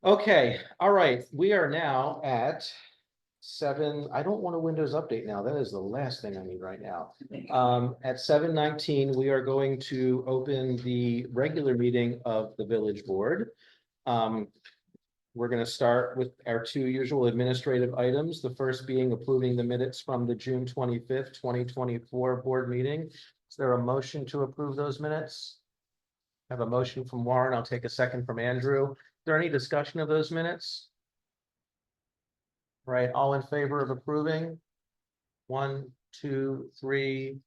Okay, all right, we are now at 7. I don't want a Windows update now. That is the last thing I need right now. At 7:19, we are going to open the regular meeting of the village board. We're going to start with our two usual administrative items. The first being approving the minutes from the June 25th, 2024 board meeting. Is there a motion to approve those minutes? I have a motion from Warren. I'll take a second from Andrew. Is there any discussion of those minutes? Right, all in favor of approving? 1, 2, 3.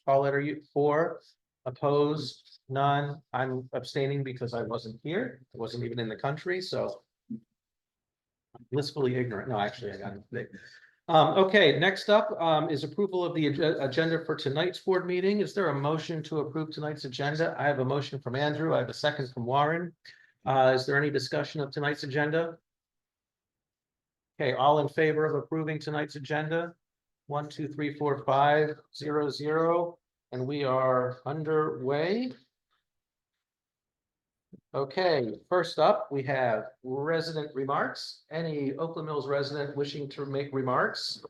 Call letter 4. Opposed? None. I'm abstaining because I wasn't here. I wasn't even in the country, so I'm blissfully ignorant. No, actually, I got it. Okay, next up is approval of the agenda for tonight's board meeting. Is there a motion to approve tonight's agenda? I have a motion from Andrew. I have a second from Warren. Is there any discussion of tonight's agenda? Okay, all in favor of approving tonight's agenda? 1, 2, 3, 4, 5, 0, 0, and we are underway. Okay, first up, we have resident remarks. Any Oakland Mills resident wishing to make remarks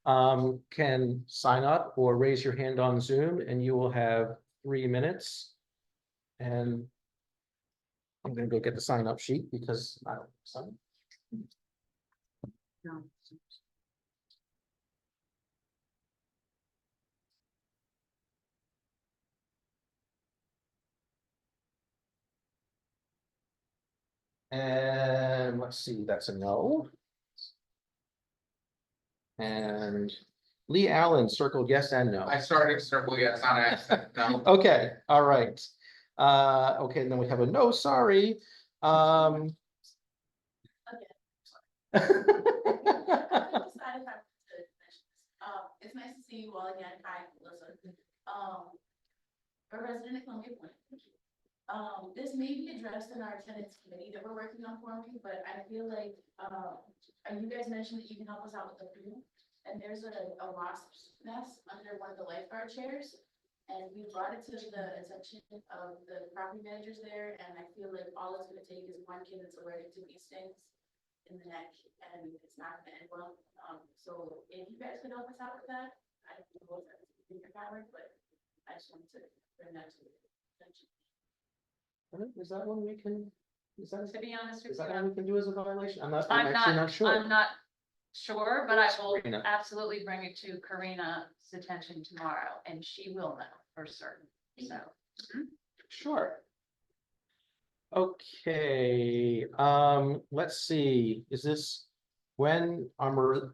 can sign up or raise your hand on Zoom, and you will have 3 minutes. And I'm going to go get the sign up sheet because I don't sign. No. And let's see, that's a no. And Lee Allen circled yes and no. I started to circle yes on accident. No. Okay, all right. Okay, and then we have a no, sorry. It's nice to see you all again. Hi, Melissa. A resident at Columbia Point. This may be addressed in our attendance committee that we're working on for me, but I feel like you guys mentioned that you can help us out with the food, and there's a wasp nest under one of the lifeguard chairs, and we brought it to the attention of the property managers there, and I feel like all it's going to take is one kid that's allergic to bee stings in the neck, and it's not going to end well. So if you guys could help us out with that, I don't know if that's in your power, but I just wanted to bring that to attention. Is that one we can? Is that? To be honest with Is you, that one we can do as a violation? I'm I'm actually not sure. I'm not sure, but I will Karina. absolutely bring it to Karina's attention tomorrow, and she will know for certain. So. Sure. Okay, let's see, is this when Maria?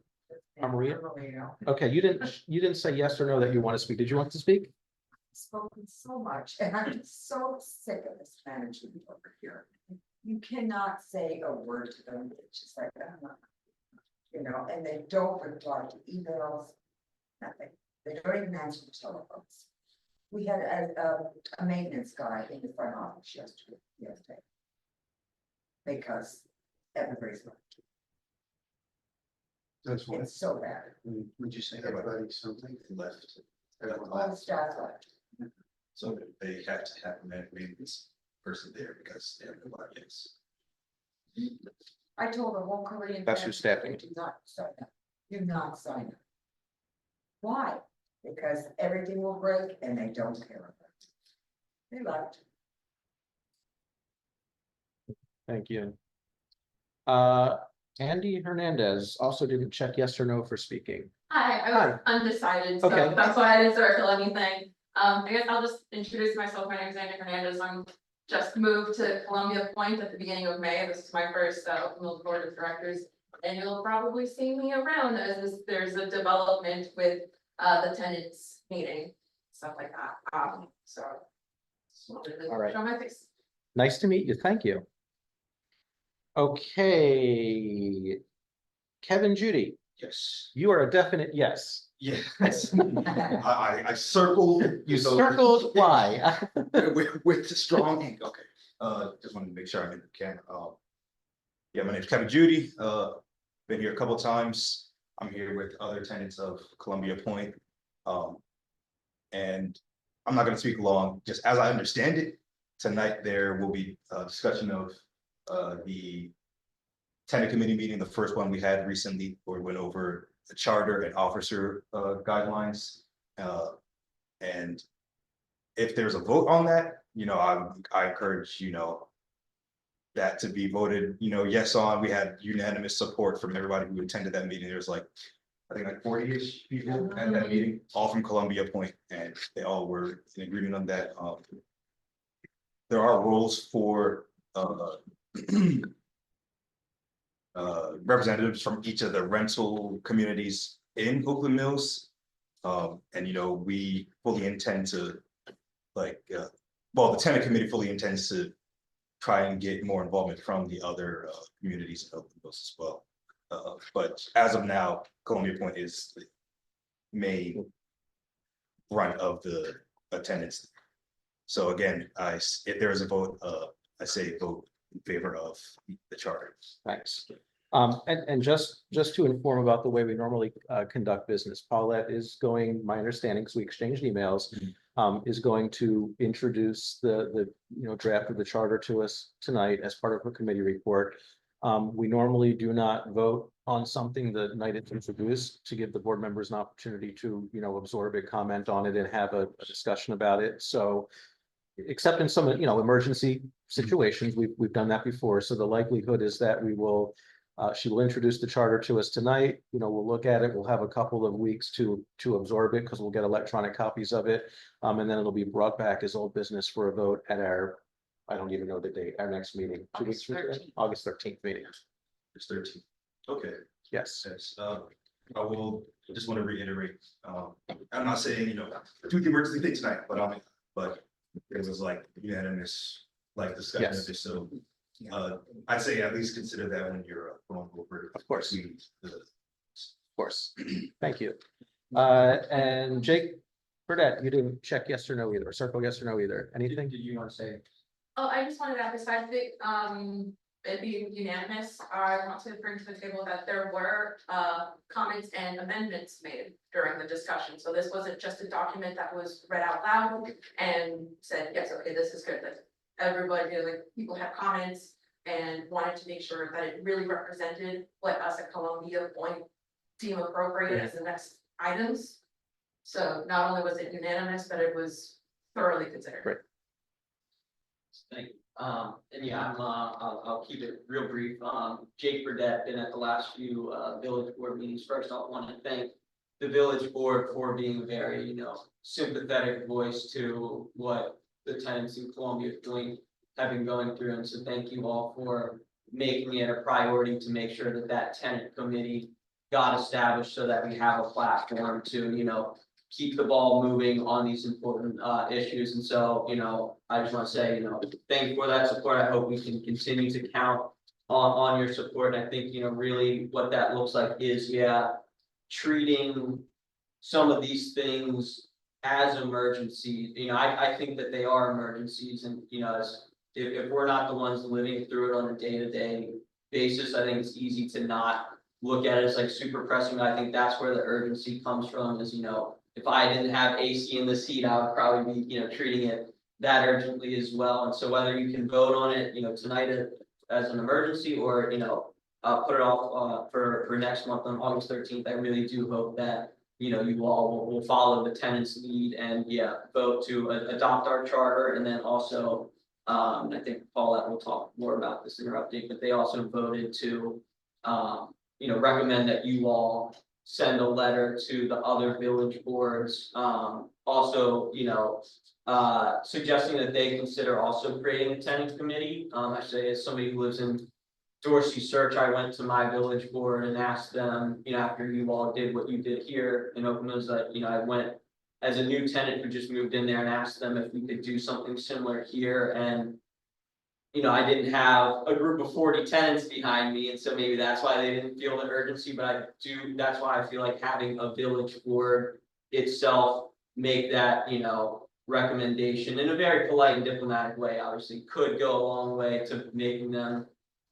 Okay, you didn't say yes or no that you want to speak. Did you want to speak? Spoken so much, and I'm so sick of this management over here. You cannot say a word to them. It's just like, and they don't reply to emails, nothing. They don't even answer the telephones. We had a maintenance guy in the front office yesterday. Because everybody's left. That's what. It's so bad. Would you say everybody something left? All the staff left. So they have to have a maintenance person there because everybody is. I told the whole Korean. That's who's staffing. Do not sign up. Do not sign up. Why? Because everything will break and they don't care about it. They left. Thank you. Andy Hernandez also didn't check yes or no for speaking. Hi, I was undecided, so Okay. that's why I didn't circle anything. I guess I'll just introduce myself. My name is Andy Hernandez. I'm just moved to Columbia Point at the beginning of May. This is my first board of directors, and you'll probably see me around as there's a development with the tenants meeting, stuff like that. So All right. show my face. Nice to meet you. Thank you. Okay. Kevin Judy, Yes. you are a definite yes. Yes. I circled. You circled why? with the strong ink. Okay. Just wanted to make sure I'm in the camera. Yeah, my name is Kevin Judy. Been here a couple times. I'm here with other tenants of Columbia Point. And I'm not going to speak long. Just as I understand it, tonight there will be a discussion of the tenant committee meeting, the first one we had recently, where we went over the charter and officer guidelines. And if there's a vote on that, I encourage, that to be voted, yes on. We had unanimous support from everybody who attended that meeting. There's like, I think like 40-ish people at that meeting, all from Columbia Point, and they all were in agreement on that. There are rules for representatives from each of the rental communities in Oakland Mills. And we fully intend to, the tenant committee fully intends to try and get more involvement from the other communities in Oakland Mills as well. But as of now, Columbia Point is the main brunt of the attendance. So again, if there is a vote, I say vote in favor of the charter. Thanks. And just to inform about the way we normally conduct business, Paulette is going, my understanding, because we exchanged emails, is going to introduce the draft of the charter to us tonight as part of her committee report. We normally do not vote on something the night it's introduced, to give the board members an opportunity to absorb it, comment on it, and have a discussion about it. So except in some emergency situations, we've done that before. So the likelihood is that she will introduce the charter to us tonight. We'll look at it. We'll have a couple of weeks to absorb it, because we'll get electronic copies of it. And then it'll be brought back as old business for a vote at our, I don't even know the date, our next meeting, 2 weeks from today, August 13th meeting. It's 13. Okay. Yes. Yes. I will just want to reiterate. I'm not saying do the emergency thing tonight, but it was like unanimous discussion of Yes. this. So I'd say at least consider that when you're going over. Of course. the- Of course. Thank you. And Jake Burdette, you didn't check yes or no either, or circle yes or no either. Anything? Did you want to say? Oh, I just wanted to emphasize that, it being unanimous, I want to bring to the table that there were, comments and amendments made during the discussion. So this wasn't just a document that was read out loud and said, yes, okay, this is good. That everybody, people had comments and wanted to make sure that it really represented what us at Columbia Point deem appropriate as the next items. So not only was it unanimous, but it was thoroughly considered. Great. Thank you. And yeah, I'll keep it real brief. Jake Burdette, been at the last few village board meetings. First, I want to thank the village board for being a very, sympathetic voice to what the tenants in Columbia have been going through. And so thank you all for making it a priority to make sure that that tenant committee got established, so that we have a platform to, keep the ball moving on these important issues. And so, I just want to say, thank you for that support. I hope we can continue to count on your support. And I think, really what that looks like is, treating some of these things as emergencies. I think that they are emergencies, and, if we're not the ones living through it on a day-to-day basis, I think it's easy to not look at it as like super pressing. I think that's where the urgency comes from, is, if I didn't have AC in the seat, I would probably be, treating it that urgently as well. And so whether you can vote on it, tonight as an emergency, or, put it off for next month on August 13th, I really do hope that, you all will follow the tenants' lead and vote to adopt our charter. And then also, I think Paulette will talk more about this in her update, but they also voted to, recommend that you all send a letter to the other village boards, also, suggesting that they consider also creating a tenant committee. I say, as somebody who lives in Dorsey Search, I went to my village board and asked them, after you all did what you did here in Oakland Mills, that, I went as a new tenant who just moved in there and asked them if we could do something similar here. And I didn't have a group of 40 tenants behind me, and so maybe that's why they didn't feel the urgency, but that's why I feel like having a village board itself make that, recommendation in a very polite and diplomatic way, obviously could go a long way to making them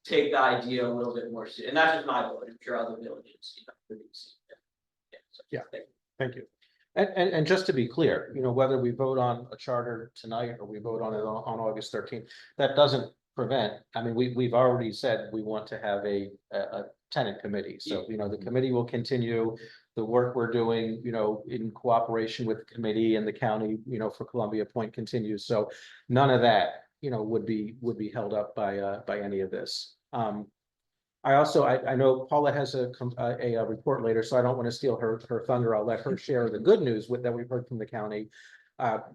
take the idea a little bit more serious. And that's just my village. I'm sure other villages, would be the same. Yeah. Thank you. And just to be clear, whether we vote on a charter tonight or we vote on it on August 13th, that doesn't prevent, I mean, we've already said we want to have a tenant committee. So, the committee will continue the work we're doing, in cooperation with the committee and the county, for Columbia Point continues. So none of that, would be held up by any of this. I know Paula has a report later, so I don't want to steal her thunder. I'll let her share the good news that we've heard from the county.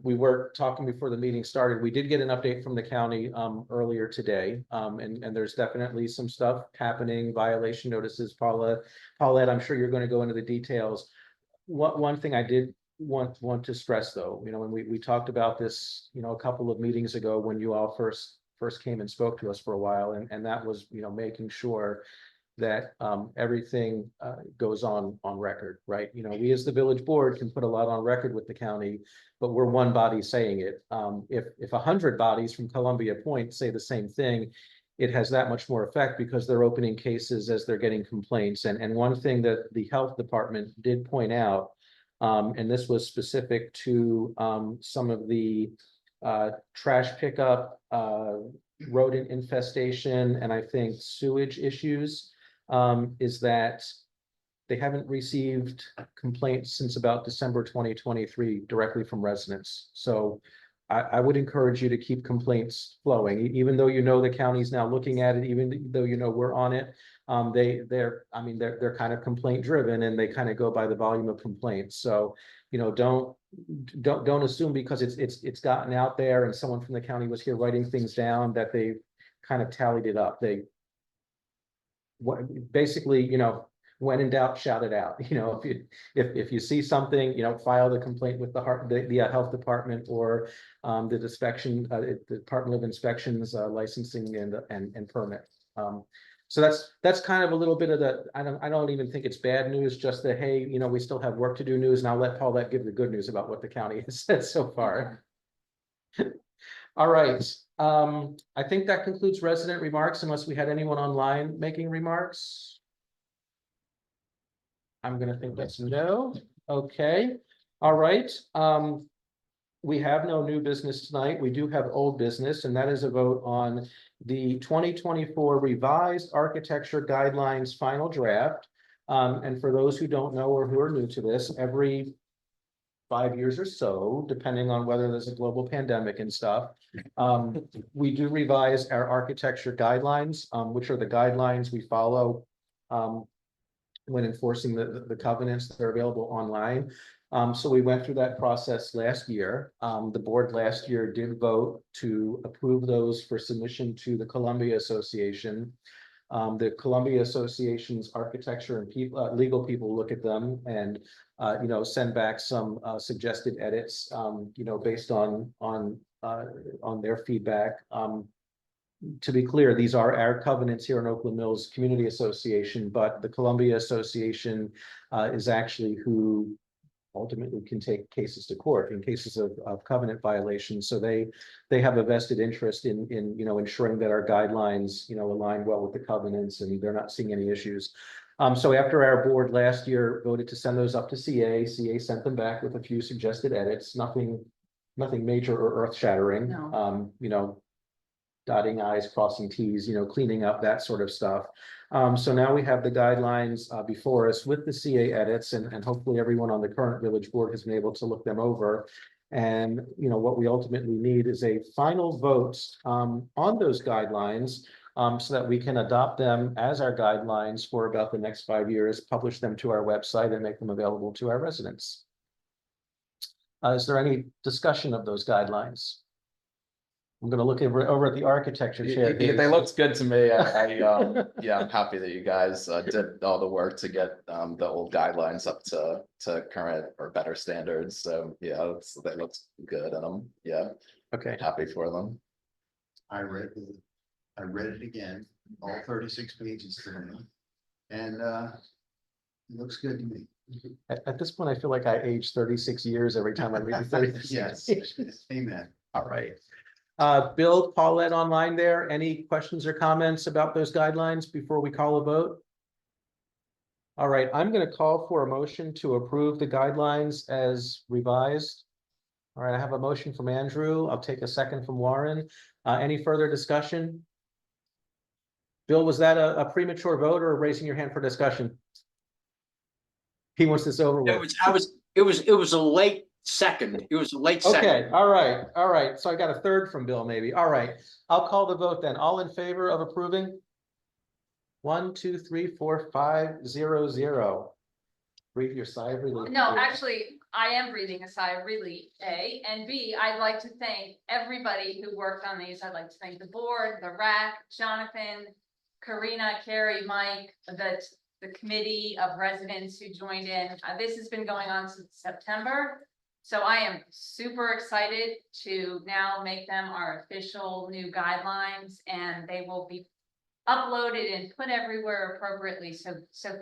We were talking before the meeting started. We did get an update from the county earlier today. And there's definitely some stuff happening, violation notices. Paulette, I'm sure you're going to go into the details. One thing I did want to stress though, when we talked about this, a couple of meetings ago when you all first came and spoke to us for a while, and that was, making sure that everything goes on record, right? We as the village board can put a lot on record with the county, but we're one body saying it. If 100 bodies from Columbia Point say the same thing, it has that much more effect because they're opening cases as they're getting complaints. And one thing that the health department did point out, and this was specific to some of the trash pickup, rodent infestation, and I think sewage issues, is that they haven't received complaints since about December 2023 directly from residents. So I would encourage you to keep complaints flowing, even though the county's now looking at it, even though we're on it. They're kind of complaint driven, and they kind of go by the volume of complaints. So don't assume because it's gotten out there and someone from the county was here writing things down that they kind of tallied it up. Basically, when in doubt, shout it out. If you see something, file the complaint with the health department or the Department of Inspections, licensing and permit. So that's kind of a little bit of the, I don't even think it's bad news, just that, hey, we still have work to do news, and I'll let Paulette give the good news about what the county has said so far. All right, I think that concludes resident remarks unless we had anyone online making remarks. I'm gonna think that's no. Okay, all right. We have no new business tonight. We do have old business, and that is a vote on the 2024 revised architecture guidelines final draft. And for those who don't know or who are new to this, every 5 years or so, depending on whether there's a global pandemic and stuff, we do revise our architecture guidelines, which are the guidelines we follow when enforcing the covenants that are available online. So we went through that process last year. The board last year did vote to approve those for submission to the Columbia Association. The Columbia Association's architecture and legal people look at them and send back some suggested edits, based on their feedback. To be clear, these are our covenants here in Oakland Mills Community Association, but the Columbia Association is actually who ultimately can take cases to court in cases of covenant violations. So they have a vested interest in ensuring that our guidelines align well with the covenants, and they're not seeing any issues. So after our board last year voted to send those up to CA sent them back with a few suggested edits, nothing major or earth shattering. No. Dotting I's, crossing T's, cleaning up that sort of stuff. So now we have the guidelines before us with the CA edits, and hopefully everyone on the current village board has been able to look them over. And what we ultimately need is a final vote on those guidelines, so that we can adopt them as our guidelines for about the next 5 years, publish them to our website, and make them available to our residents. Is there any discussion of those guidelines? I'm gonna look over at the architecture chair. They looked good to me. Yeah, I'm happy that you guys did all the work to get the old guidelines up to current or better standards. So yeah, they looked good, and I'm Okay. happy for them. I read it again, all 36 pages today, and it looks good to me. At this point, I feel like I aged 36 years every time I read the 36 Yes, pages. amen. All right. Bill, Paulette online there, any questions or comments about those guidelines before we call a vote? All right, I'm going to call for a motion to approve the guidelines as revised. All right, I have a motion from Andrew. I'll take a second from Warren. Any further discussion? Bill, was that a premature vote or raising your hand for discussion? He wants this over with. It was a late second. It was a late second. Okay, all right. So I got a third from Bill, maybe. All right, I'll call the vote then. All in favor of approving? 1, 2, 3, 4, 5, 0, 0. Breathe your sigh of relief. No, actually, I am breathing a sigh of relief, A, and B, I'd like to thank everybody who worked on these. I'd like to thank the board, the RAC, Jonathan, Karina, Carrie, Mike, the committee of residents who joined in. This has been going on since September. So I am super excited to now make them our official new guidelines, and they will be uploaded and put everywhere appropriately. So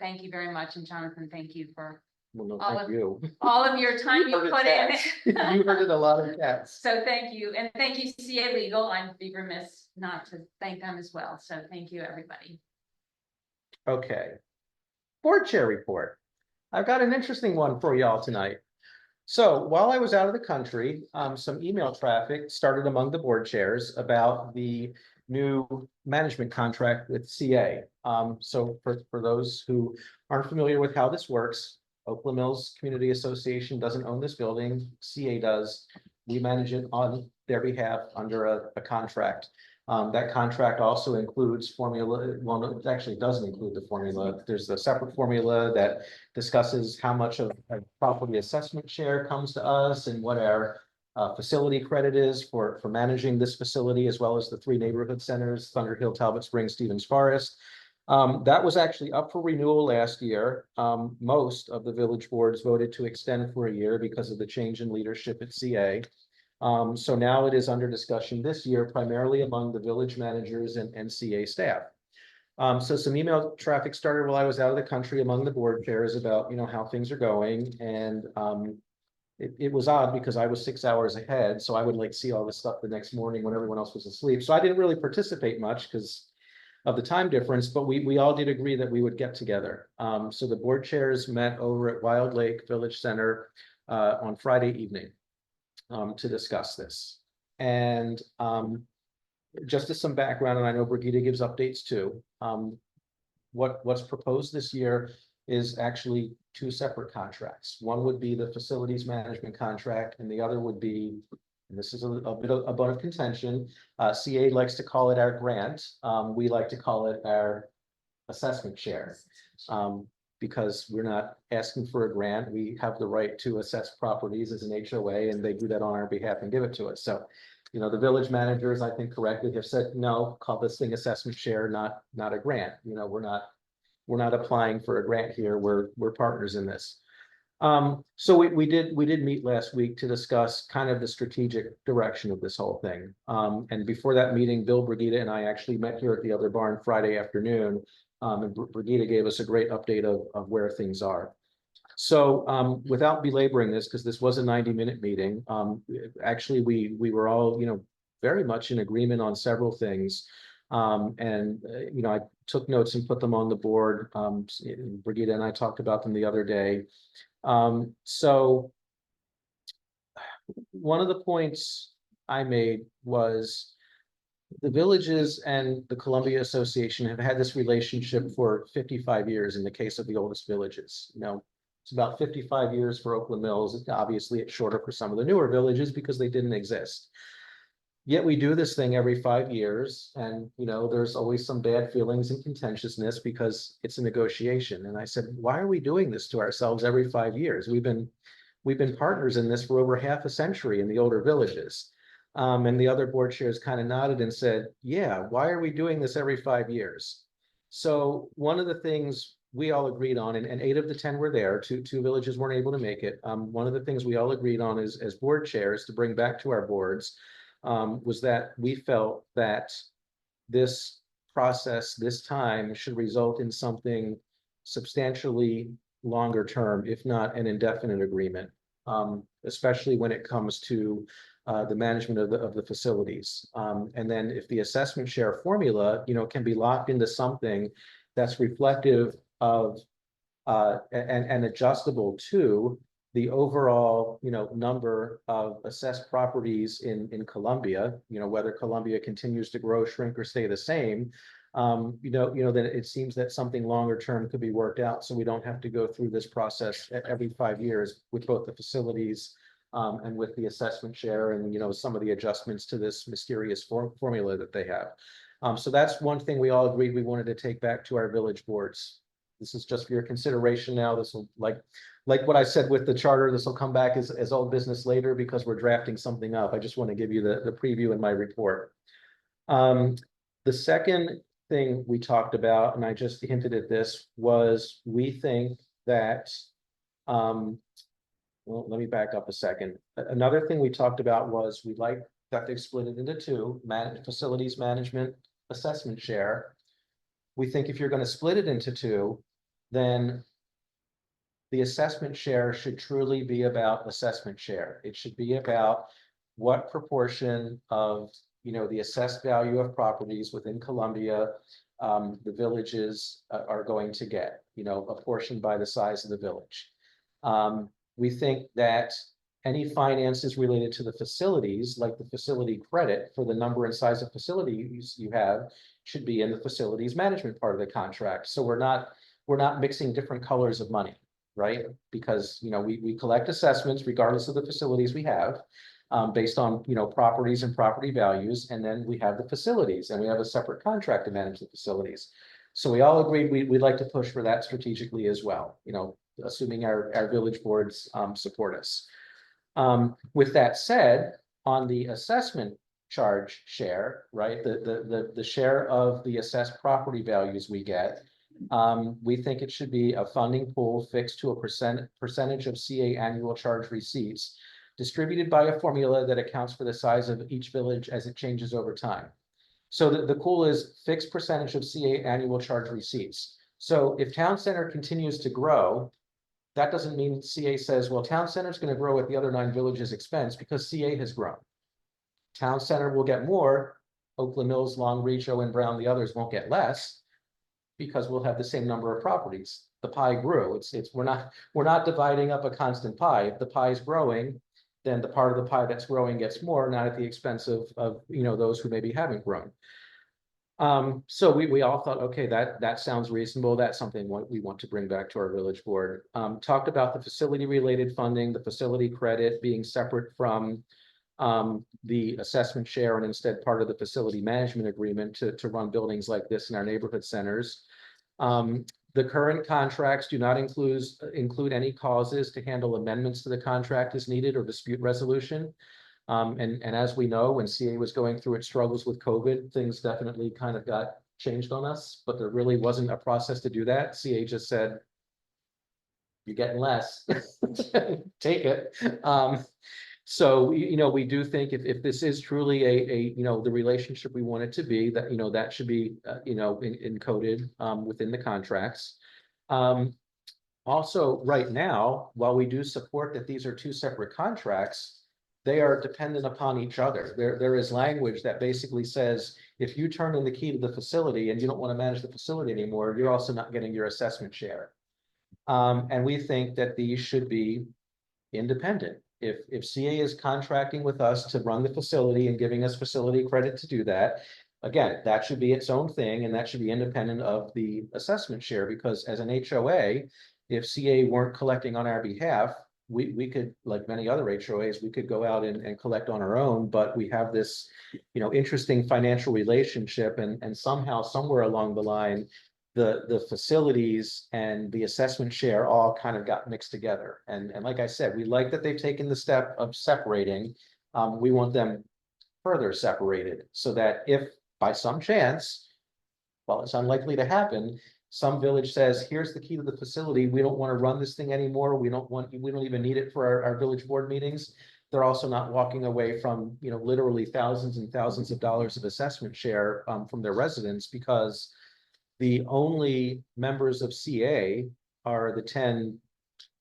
thank you very much. And Jonathan, thank you for Well, no, all thank of- you. all of your time you Heard it put in. cats. You heard it a lot of cats. So thank you. And thank you, CA Legal. I'd be remiss not to thank them as well. So thank you, everybody. Okay. Board chair report. I've got an interesting one for y'all tonight. So while I was out of the country, some email traffic started among the board chairs about the new management contract with CA. So for those who aren't familiar with how this works, Oakland Mills Community Association doesn't own this building, CA does. We manage it on their behalf under a contract. That contract also includes formula, well, no, it actually doesn't include the formula. There's a separate formula that discusses how much of a property assessment share comes to us and what our facility credit is for managing this facility, as well as the 3 neighborhood centers, Thunder Hill, Talbot Springs, Stevens Forest. That was actually up for renewal last year. Most of the village boards voted to extend for a year because of the change in leadership at CA. So now it is under discussion this year, primarily among the village managers and CA staff. So some email traffic started while I was out of the country among the board chairs about, how things are going. And it was odd because I was 6 hours ahead, so I would see all this stuff the next morning when everyone else was asleep. So I didn't really participate much because of the time difference, but we all did agree that we would get together. So the board chairs met over at Wild Lake Village Center on Friday evening to discuss this. And just as some background, and I know Brigitte gives updates too, what's proposed this year is actually 2 separate contracts. One would be the facilities management contract, and the other would be, and this is a bit of a bone of contention, CA likes to call it our grant. We like to call it our assessment share. Because we're not asking for a grant, we have the right to assess properties as an HOA, and they do that on our behalf and give it to us. So, the village managers, I think correctly, have said, no, call this thing assessment share, not a grant. We're not applying for a grant here. We're partners in this. So we did meet last week to discuss kind of the strategic direction of this whole thing. And before that meeting, Bill, Brigitte, and I actually met here at the other barn Friday afternoon. And Brigitte gave us a great update of where things are. So without belaboring this, because this was a 90-minute meeting, actually we were all, very much in agreement on several things. I took notes and put them on the board. Brigitte and I talked about them the other day. So one of the points I made was the villages and the Columbia Association have had this relationship for 55 years in the case of the oldest villages. It's about 55 years for Oakland Mills. Obviously, it's shorter for some of the newer villages because they didn't exist. Yet we do this thing every 5 years, and there's always some bad feelings and contentiousness because it's a negotiation. And I said, why are we doing this to ourselves every 5 years? We've been partners in this for over half a century in the older villages. And the other board chairs kind of nodded and said, yeah, why are we doing this every 5 years? So one of the things we all agreed on, and 8 of the 10 were there, two villages weren't able to make it. One of the things we all agreed on as board chairs to bring back to our boards was that we felt that this process, this time, should result in something substantially longer term, if not an indefinite agreement, especially when it comes to the management of the facilities. And then if the assessment share formula, can be locked into something that's reflective of and adjustable to the overall, number of assessed properties in Columbia, whether Columbia continues to grow, shrink, or stay the same, then it seems that something longer term could be worked out, so we don't have to go through this process every 5 years with both the facilities and with the assessment share and, some of the adjustments to this mysterious formula that they have. So that's one thing we all agreed we wanted to take back to our village boards. This is just for your consideration now. This will, like what I said with the charter, this will come back as old business later because we're drafting something up. I just want to give you the preview in my report. The second thing we talked about, and I just hinted at this, was we think that, well, let me back up a second. Another thing we talked about was we'd like that they split it into two, facilities management, assessment share. We think if you're going to split it into two, then the assessment share should truly be about assessment share. It should be about what proportion of, the assessed value of properties within Columbia, the villages are going to get, apportioned by the size of the village. We think that any finances related to the facilities, like the facility credit for the number and size of facilities you have, should be in the facilities management part of the contract. So we're not mixing different colors of money, right? Because, we collect assessments regardless of the facilities we have, based on, properties and property values. And then we have the facilities and we have a separate contract to manage the facilities. So we all agreed we'd like to push for that strategically as well, assuming our village boards support us. With that said, on the assessment charge share, right, the share of the assessed property values we get, we think it should be a funding pool fixed to a percentage of CA annual charge receipts, distributed by a formula that accounts for the size of each village as it changes over time. So the pool is fixed percentage of CA annual charge receipts. So if town center continues to grow, that doesn't mean CA says, well, town center is going to grow at the other 9 villages' expense because CA has grown. Town center will get more. Oakland Mills, Long Reach, Owen Brown, the others won't get less because we'll have the same number of properties. The pie grew. We're not dividing up a constant pie. If the pie is growing, then the part of the pie that's growing gets more, not at the expense of those who maybe haven't grown. So we all thought, okay, that sounds reasonable. That's something we want to bring back to our village board. Talked about the facility related funding, the facility credit being separate from the assessment share and instead part of the facility management agreement to run buildings like this in our neighborhood centers. The current contracts do not include any clauses to handle amendments to the contract as needed or dispute resolution. And as we know, when CA was going through its struggles with COVID, things definitely kind of got changed on us, but there really wasn't a process to do that. CA just said, you're getting less, take it. So, we do think if this is truly the relationship we want it to be, that, that should be, encoded within the contracts. Also, right now, while we do support that these are two separate contracts, they are dependent upon each other. There is language that basically says, if you turn in the key to the facility and you don't want to manage the facility anymore, you're also not getting your assessment share. And we think that these should be independent. If CA is contracting with us to run the facility and giving us facility credit to do that, again, that should be its own thing and that should be independent of the assessment share, because as an HOA, if CA weren't collecting on our behalf, we could, like many other HOAs, we could go out and collect on our own, but we have this, interesting financial relationship, and somehow, somewhere along the line, the facilities and the assessment share all kind of got mixed together. And like I said, we like that they've taken the step of separating. We want them further separated so that if by some chance, well, it's unlikely to happen, some village says, here's the key to the facility, we don't want to run this thing anymore, we don't even need it for our village board meetings. They're also not walking away from, literally thousands and thousands of dollars of assessment share from their residents, because the only members of CA are the 10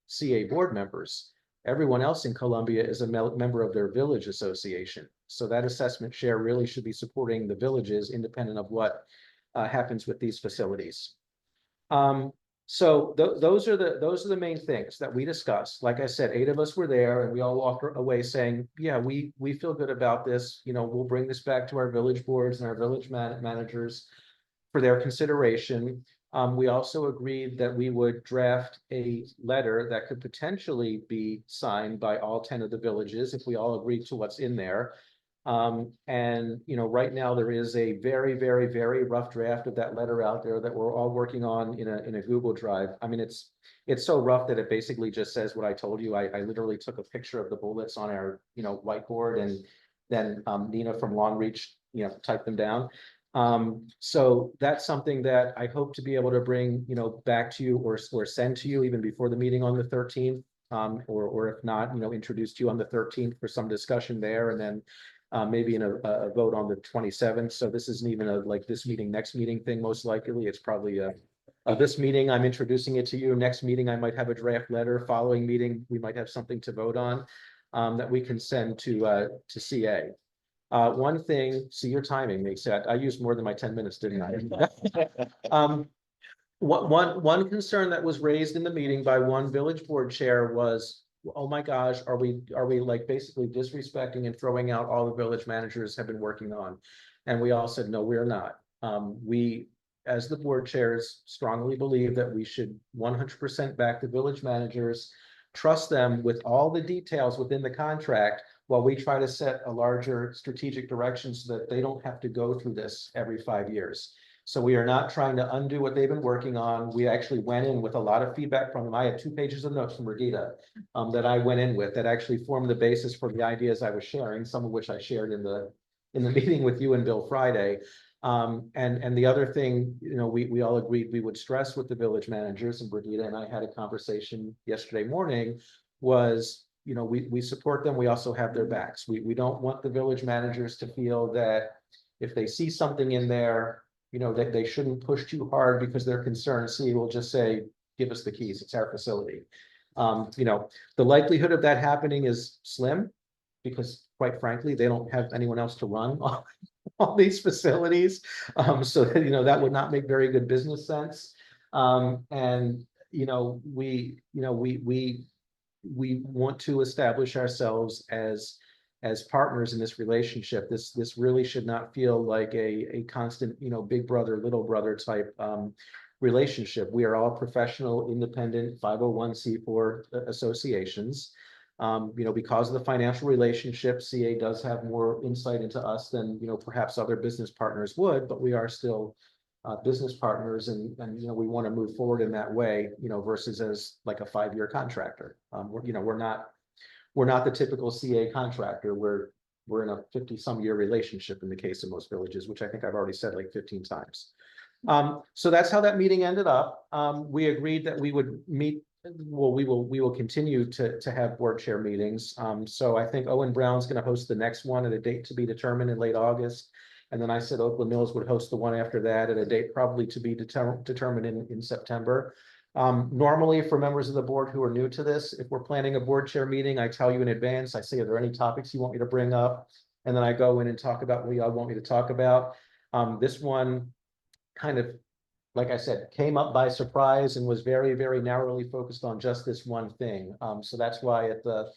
CA board members. Everyone else in Columbia is a member of their village association. So that assessment share really should be supporting the villages independent of what happens with these facilities. So those are the main things that we discussed. Like I said, 8 of us were there and we all walked away saying, yeah, we feel good about this. You know, we'll bring this back to our village boards and our village managers for their consideration. We also agreed that we would draft a letter that could potentially be signed by all 10 of the villages if we all agreed to what's in there. And, you know, right now there is a very, very, very rough draft of that letter out there that we're all working on in a Google Drive. I mean, it's so rough that it basically just says what I told you. I literally took a picture of the bullets on our, you know, whiteboard, and then Nina from Long Reach, you know, typed them down. So that's something that I hope to be able to bring, you know, back to you or send to you even before the meeting on the 13th. Or if not, you know, introduce to you on the 13th for some discussion there, and then maybe in a vote on the 27th. So this isn't even a like this meeting, next meeting thing. Most likely, it's probably this meeting, I'm introducing it to you. Next meeting, I might have a draft letter. Following meeting, we might have something to vote on that we can send to CA. One thing, see your timing makes that I used more than my 10 minutes, didn't I? One concern that was raised in the meeting by one village board chair was, oh my gosh, are we like basically disrespecting and throwing out all the village managers have been working on? And we all said, no, we're not. We, as the board chairs, strongly believe that we should 100% back the village managers, trust them with all the details within the contract while we try to set a larger strategic direction so that they don't have to go through this every 5 years. So we are not trying to undo what they've been working on. We actually went in with a lot of feedback from them. I had 2 pages of notes from Regita that I went in with that actually formed the basis for the ideas I was sharing, some of which I shared in the meeting with you and Bill Friday. And the other thing, you know, we all agreed we would stress with the village managers, and Brigitte and I had a conversation yesterday morning, was, you know, we support them. We also have their backs. We don't want the village managers to feel that if they see something in there, you know, that they shouldn't push too hard because they're concerned. See, we'll just say, give us the keys. It's our facility. You know, the likelihood of that happening is slim because quite frankly, they don't have anyone else to run all these facilities. So, you know, that would not make very good business sense. And, you know, we want to establish ourselves as partners in this relationship. This really should not feel like a constant, you know, big brother, little brother type relationship. We are all professional, independent 501c4 associations. You know, because of the financial relationship, CA does have more insight into us than, you know, perhaps other business partners would, but we are still business partners, and you know, we want to move forward in that way, you know, versus as like a 5-year contractor. You know, we're not the typical CA contractor. We're in a 50-some year relationship in the case of most villages, which I think I've already said like 15 times. So that's how that meeting ended up. We agreed that we would meet. Well, we will continue to have board chair meetings. So I think Owen Brown's going to host the next one at a date to be determined in late August. And then I said Oakland Mills would host the one after that at a date probably to be determined in September. Normally for members of the board who are new to this, if we're planning a board chair meeting, I tell you in advance, I say, are there any topics you want me to bring up? And then I go in and talk about what y'all want me to talk about. This one kind of, like I said, came up by surprise and was very, very narrowly focused on just this one thing. So that's why at the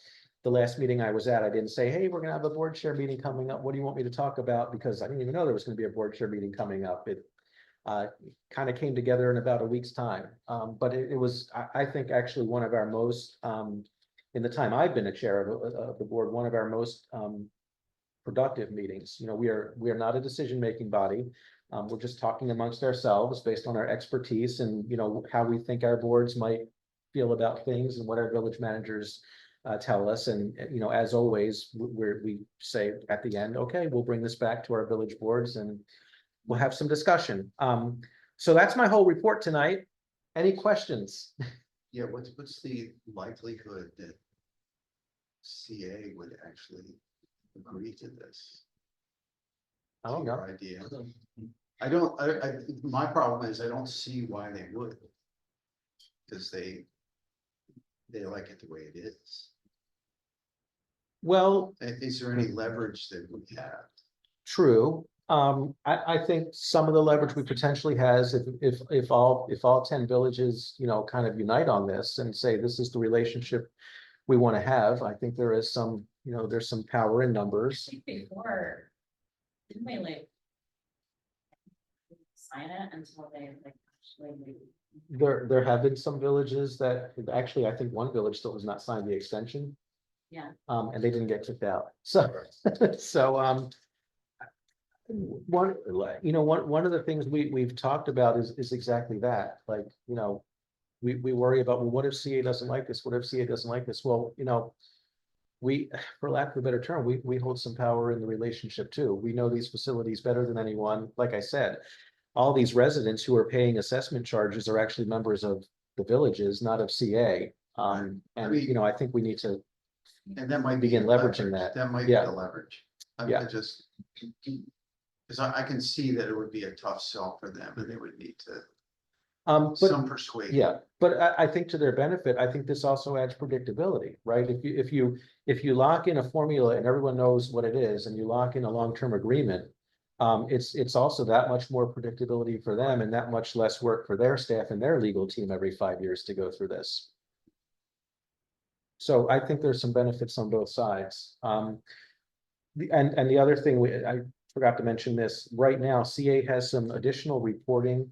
last meeting I was at, I didn't say, hey, we're gonna have a board chair meeting coming up. What do you want me to talk about? Because I didn't even know there was gonna be a board chair meeting coming up. It kind of came together in about a week's time. But it was, I think, actually one of our most, in the time I've been a chair of the board, one of our most productive meetings. You know, we are not a decision-making body. We're just talking amongst ourselves based on our expertise and, you know, how we think our boards might feel about things and what our village managers tell us. And, you know, as always, we say at the end, okay, we'll bring this back to our village boards and we'll have some discussion. So that's my whole report tonight. Any questions? Yeah, what's the likelihood that CA would actually agree to this? I don't know. Idea. My problem is I don't see why they would. Because they like it the way it is. Well, Is there any leverage that we have? true. I think some of the leverage we potentially has, if all 10 villages, you know, kind of unite on this and say, this is the relationship we want to have, I think there is some, you know, there's some power in numbers. Before, didn't we like sign it until they like actually? There have been some villages that, actually, I think one village still has not signed the extension. Yeah. And they didn't get kicked out, so, so, one, you know, one of the things we've talked about is exactly that, like, you know, we worry about, well, what if CA doesn't like this, what if CA doesn't like this, well, you know, we, for lack of a better term, we hold some power in the relationship too, we know these facilities better than anyone, like I said. All these residents who are paying assessment charges are actually members of the villages, not of CA. And, you know, I think we need to, And that might be. Begin the leveraging leverage. that. That might be Yeah. the leverage. Yeah. I just. Cause I can see that it would be a tough sell for them and they would need to, but some persuasion. yeah, but I think to their benefit, I think this also adds predictability, right? If you lock in a formula and everyone knows what it is, and you lock in a long-term agreement. It's also that much more predictability for them and that much less work for their staff and their legal team every 5 years to go through this. So I think there's some benefits on both sides. And the other thing, I forgot to mention this, right now, CA has some additional reporting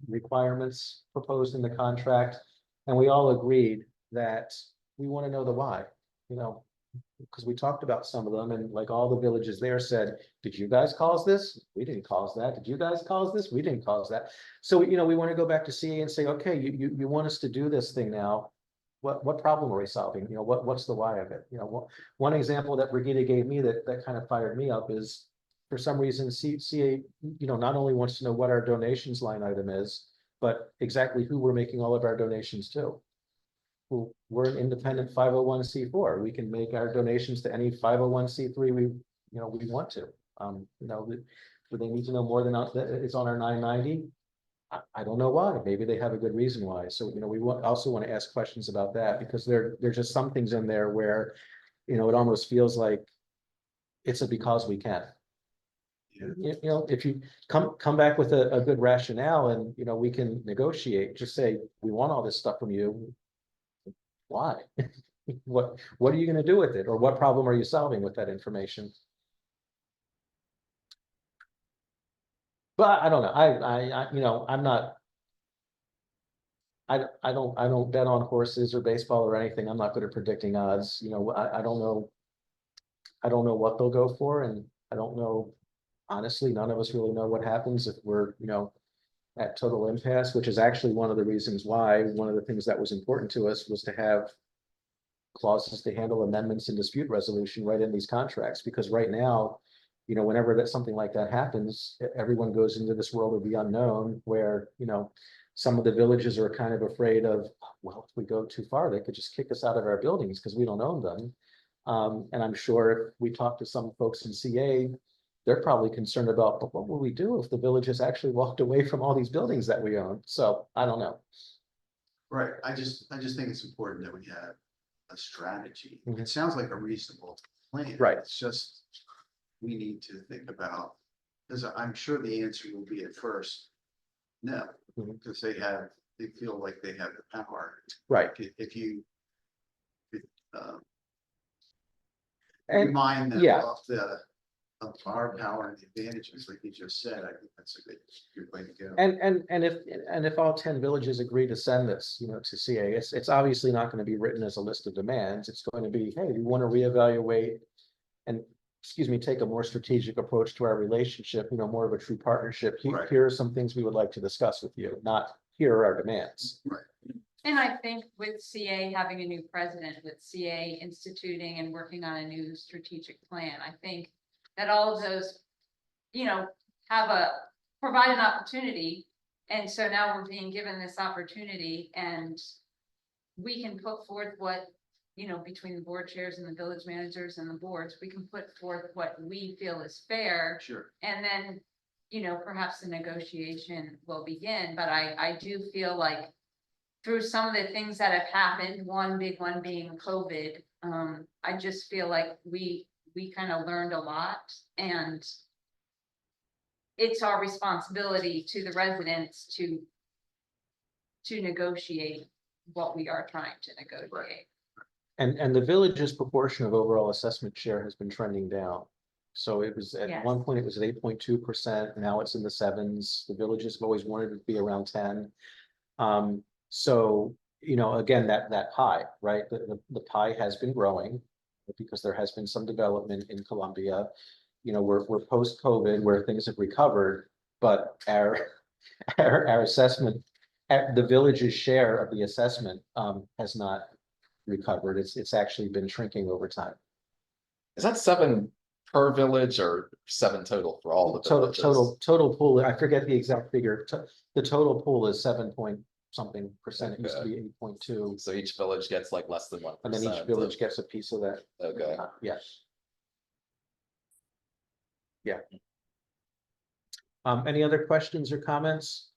requirements proposed in the contract. And we all agreed that we want to know the why, you know, because we talked about some of them and like all the villages there said, did you guys cause this? We didn't cause that. Did you guys cause this? We didn't cause that. So, you know, we want to go back to CA and say, okay, you want us to do this thing now. What problem are we solving? You know, what's the why of it? You know, one example that Brigida gave me that kind of fired me up is for some reason CA, you know, not only wants to know what our donations line item is, but exactly who we're making all of our donations to. We're an independent 501c4. We can make our donations to any 501c3 we want to. You know, do they need to know more than it's on our 990? I don't know why. Maybe they have a good reason why. So, you know, we also want to ask questions about that because there's just some things in there where, you know, it almost feels like it's a because we can. You know, if you come back with a good rationale and, you know, we can negotiate, just say, we want all this stuff from you. Why? What are you going to do with it? Or what problem are you solving with that information? But I don't know. I you know, I'm not. I don't bet on horses or baseball or anything. I'm not good at predicting odds. You know, I don't know. I don't know what they'll go for, and I don't know. Honestly, none of us really know what happens if we're, you know, at total impasse, which is actually one of the reasons why one of the things that was important to us was to have clauses to handle amendments and dispute resolution right in these contracts, because right now, you know, whenever that something like that happens, everyone goes into this world of the unknown where, you know, some of the villages are kind of afraid of, well, if we go too far, they could just kick us out of our buildings because we don't own them. And I'm sure if we talk to some folks in CA, they're probably concerned about, but what will we do if the villages actually walked away from all these buildings that we own? So I don't know. Right, I just think it's important that we have a strategy. Mhm. It sounds like a reasonable plan. Right. It's just, we need to think about, because I'm sure the answer will be at first, no, Mhm. because they feel like they have the power. Right. If you And remind them yeah. of our power and the advantages, like you just said, I think that's a good way to go. And if all 10 villages agree to send this, you know, to CA, it's obviously not going to be written as a list of demands. It's going to be, hey, we want to reevaluate and, excuse me, take a more strategic approach to our relationship, you know, more of a true partnership. Right. Here are some things we would like to discuss with you, not here are our demands. Right. And I think with CA having a new president, with CA instituting and working on a new strategic plan, I think that all of those, you know, provide an opportunity. And so now we're being given this opportunity and we can put forth what, you know, between the board chairs and the village managers and the boards, we can put forth what we feel is fair. Sure. And then, you know, perhaps the negotiation will begin, but I do feel like through some of the things that have happened, one big one being COVID, I just feel like we kind of learned a lot and it's our responsibility to the residents to negotiate what we are trying to negotiate. And the village's proportion of overall assessment share has been trending down. So it was, at Yes. one point, it was at 8.2%, now it's in the 7s. The villages have always wanted it to be around 10. So, you know, again, that pie, right? The pie has been growing because there has been some development in Columbia. You know, we're post-COVID where things have recovered, but our assessment, the village's share of the assessment has not recovered. It's actually been shrinking over time. Is that 7 per village or 7 total for all the villages? Total pool, I forget the exact figure. The total pool is 7 point something%. It used to be 8.2. So each village gets like less than 1%. And then each village gets a piece of that. Okay. Yes. Yeah. Any other questions or comments?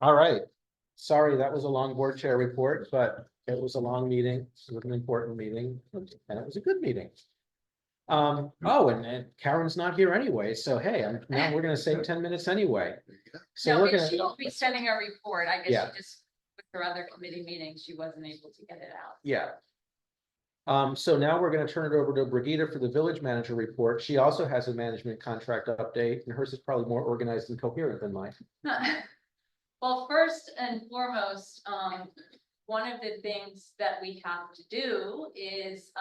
All right. Sorry, that was a long board chair report, but it was a long meeting. It was an important meeting, and it was a good meeting. Oh, and Karen's not here anyway, so hey, now we're gonna save 10 minutes anyway. So No, we're but she gonna, will be sending a report. I guess Yeah. she just, with her other committee meetings, she wasn't able to get it out. yeah. So now we're gonna turn it over to Brigida for the village manager report. She also has a management contract update, and hers is probably more organized and coherent than mine. Well, first and foremost, one of the things that we have to do is,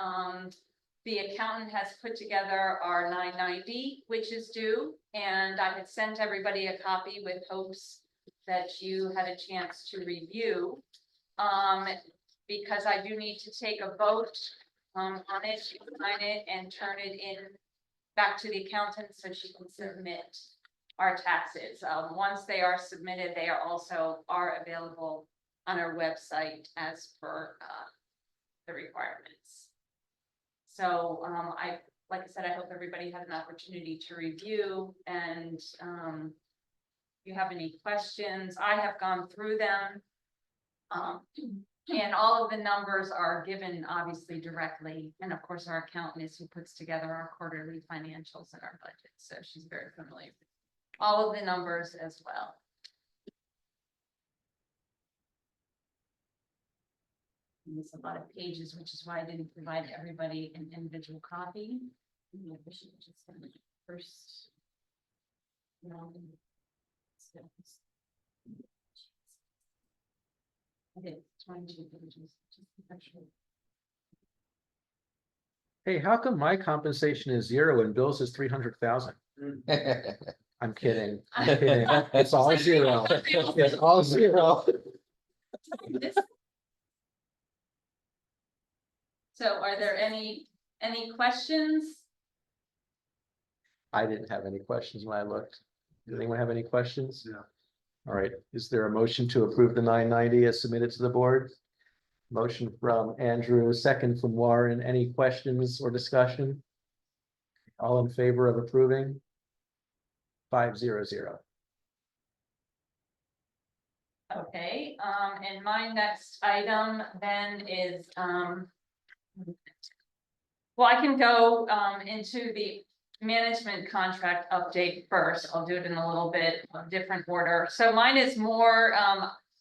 the accountant has put together our 990, which is due, and I had sent everybody a copy with hopes that you had a chance to review. Because I do need to take a vote, on it, sign it, and turn it in back to the accountant so she can submit our taxes. Once they are submitted, they are also available on our website as per, the requirements. So, like I said, I hope everybody had an opportunity to review, and, if you have any questions, I have gone through them. And all of the numbers are given obviously directly, and of course, our accountant is who puts together our quarterly financials and our budget, so she's very familiar with all of the numbers as well. And there's a lot of pages, which is why I didn't provide everybody an individual copy. Maybe I should just send it first. I did 22 pages. Hey, how come my compensation is 0 and Bill's is 300,000? I'm kidding. I'm kidding. It's all 0. It's all 0. So are there any questions? I didn't have any questions when I looked. Did anyone have any questions? No. All right, is there a motion to approve the 990 as submitted to the board? Motion from Andrew, second from Warren. Any questions or discussion? All in favor of approving? 500. Okay, and my next item then is, well, I can go, into the management contract update first. I'll do it in a little bit of different order. So mine is more,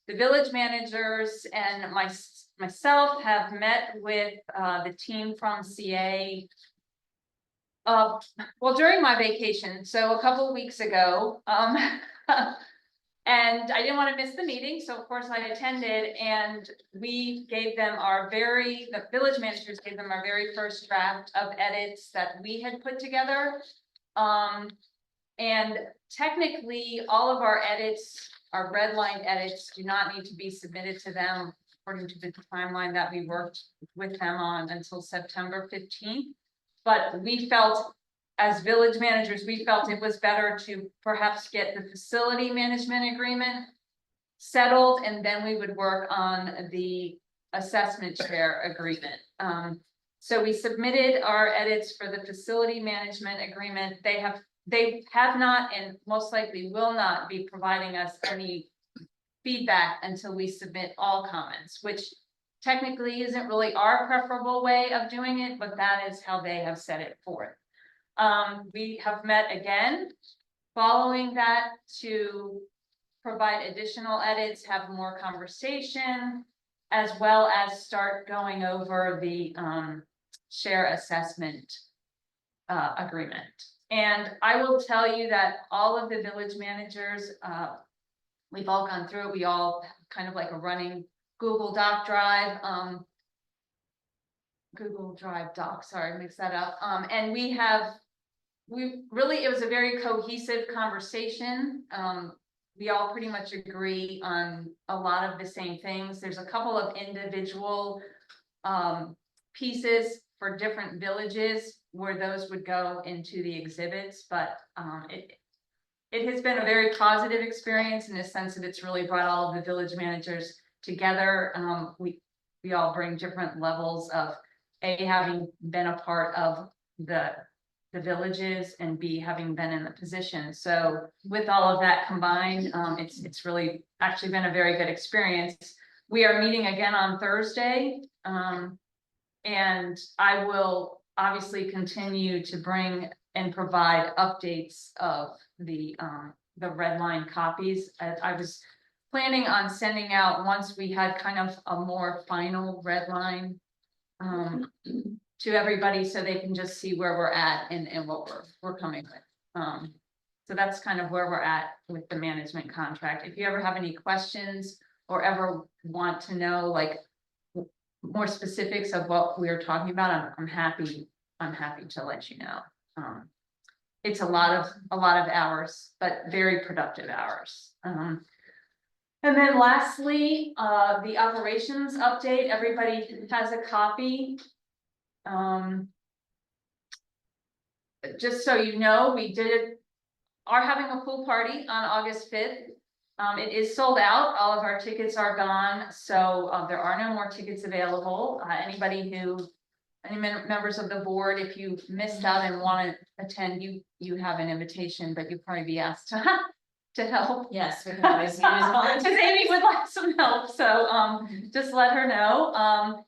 the village managers and myself have met with, the team from CA. Well, during my vacation, so a couple of weeks ago, and I didn't want to miss the meeting, so of course I attended, and we gave them the village managers gave them our very first draft of edits that we had put together. And technically, all of our edits, our red line edits, do not need to be submitted to them according to the timeline that we worked with them on until September 15th. But we felt, as village managers, we felt it was better to perhaps get the facility management agreement settled, and then we would work on the assessment share agreement. So we submitted our edits for the facility management agreement. They have not, and most likely will not be providing us any feedback until we submit all comments, which technically isn't really our preferable way of doing it, but that is how they have set it forth. We have met again, following that to provide additional edits, have more conversation, as well as start going over the share assessment agreement. And I will tell you that all of the village managers, we've all gone through it. We all have kind of like a running Google Doc drive, Google Drive doc, sorry, mix that up. And we really, it was a very cohesive conversation. We all pretty much agree on a lot of the same things. There's a couple of individual pieces for different villages where those would go into the exhibits, but it has been a very positive experience in the sense that it's really brought all of the village managers together. We all bring different levels of having been a part of the villages, and B, having been in the position. So with all of that combined, it's really actually been a very good experience. We are meeting again on Thursday, and I will obviously continue to bring and provide updates of the red line copies. I was planning on sending out, once we had kind of a more final red line, to everybody, so they can just see where we're at and what we're coming with. So that's kind of where we're at with the management contract. If you ever have any questions or ever want to know like more specifics of what we're talking about, I'm happy to let you know. It's a lot of hours, but very productive hours. And then lastly, the operations update, everybody has a copy. Just so you know, we are having a pool party on August 5th. It is sold out. All of our tickets are gone, so there are no more tickets available. Any members of the board, if you missed out and want to attend, you have an invitation, but you'll probably be asked to help. Yes, we can always use volunteers. Because Amy would like some help, so just let her know.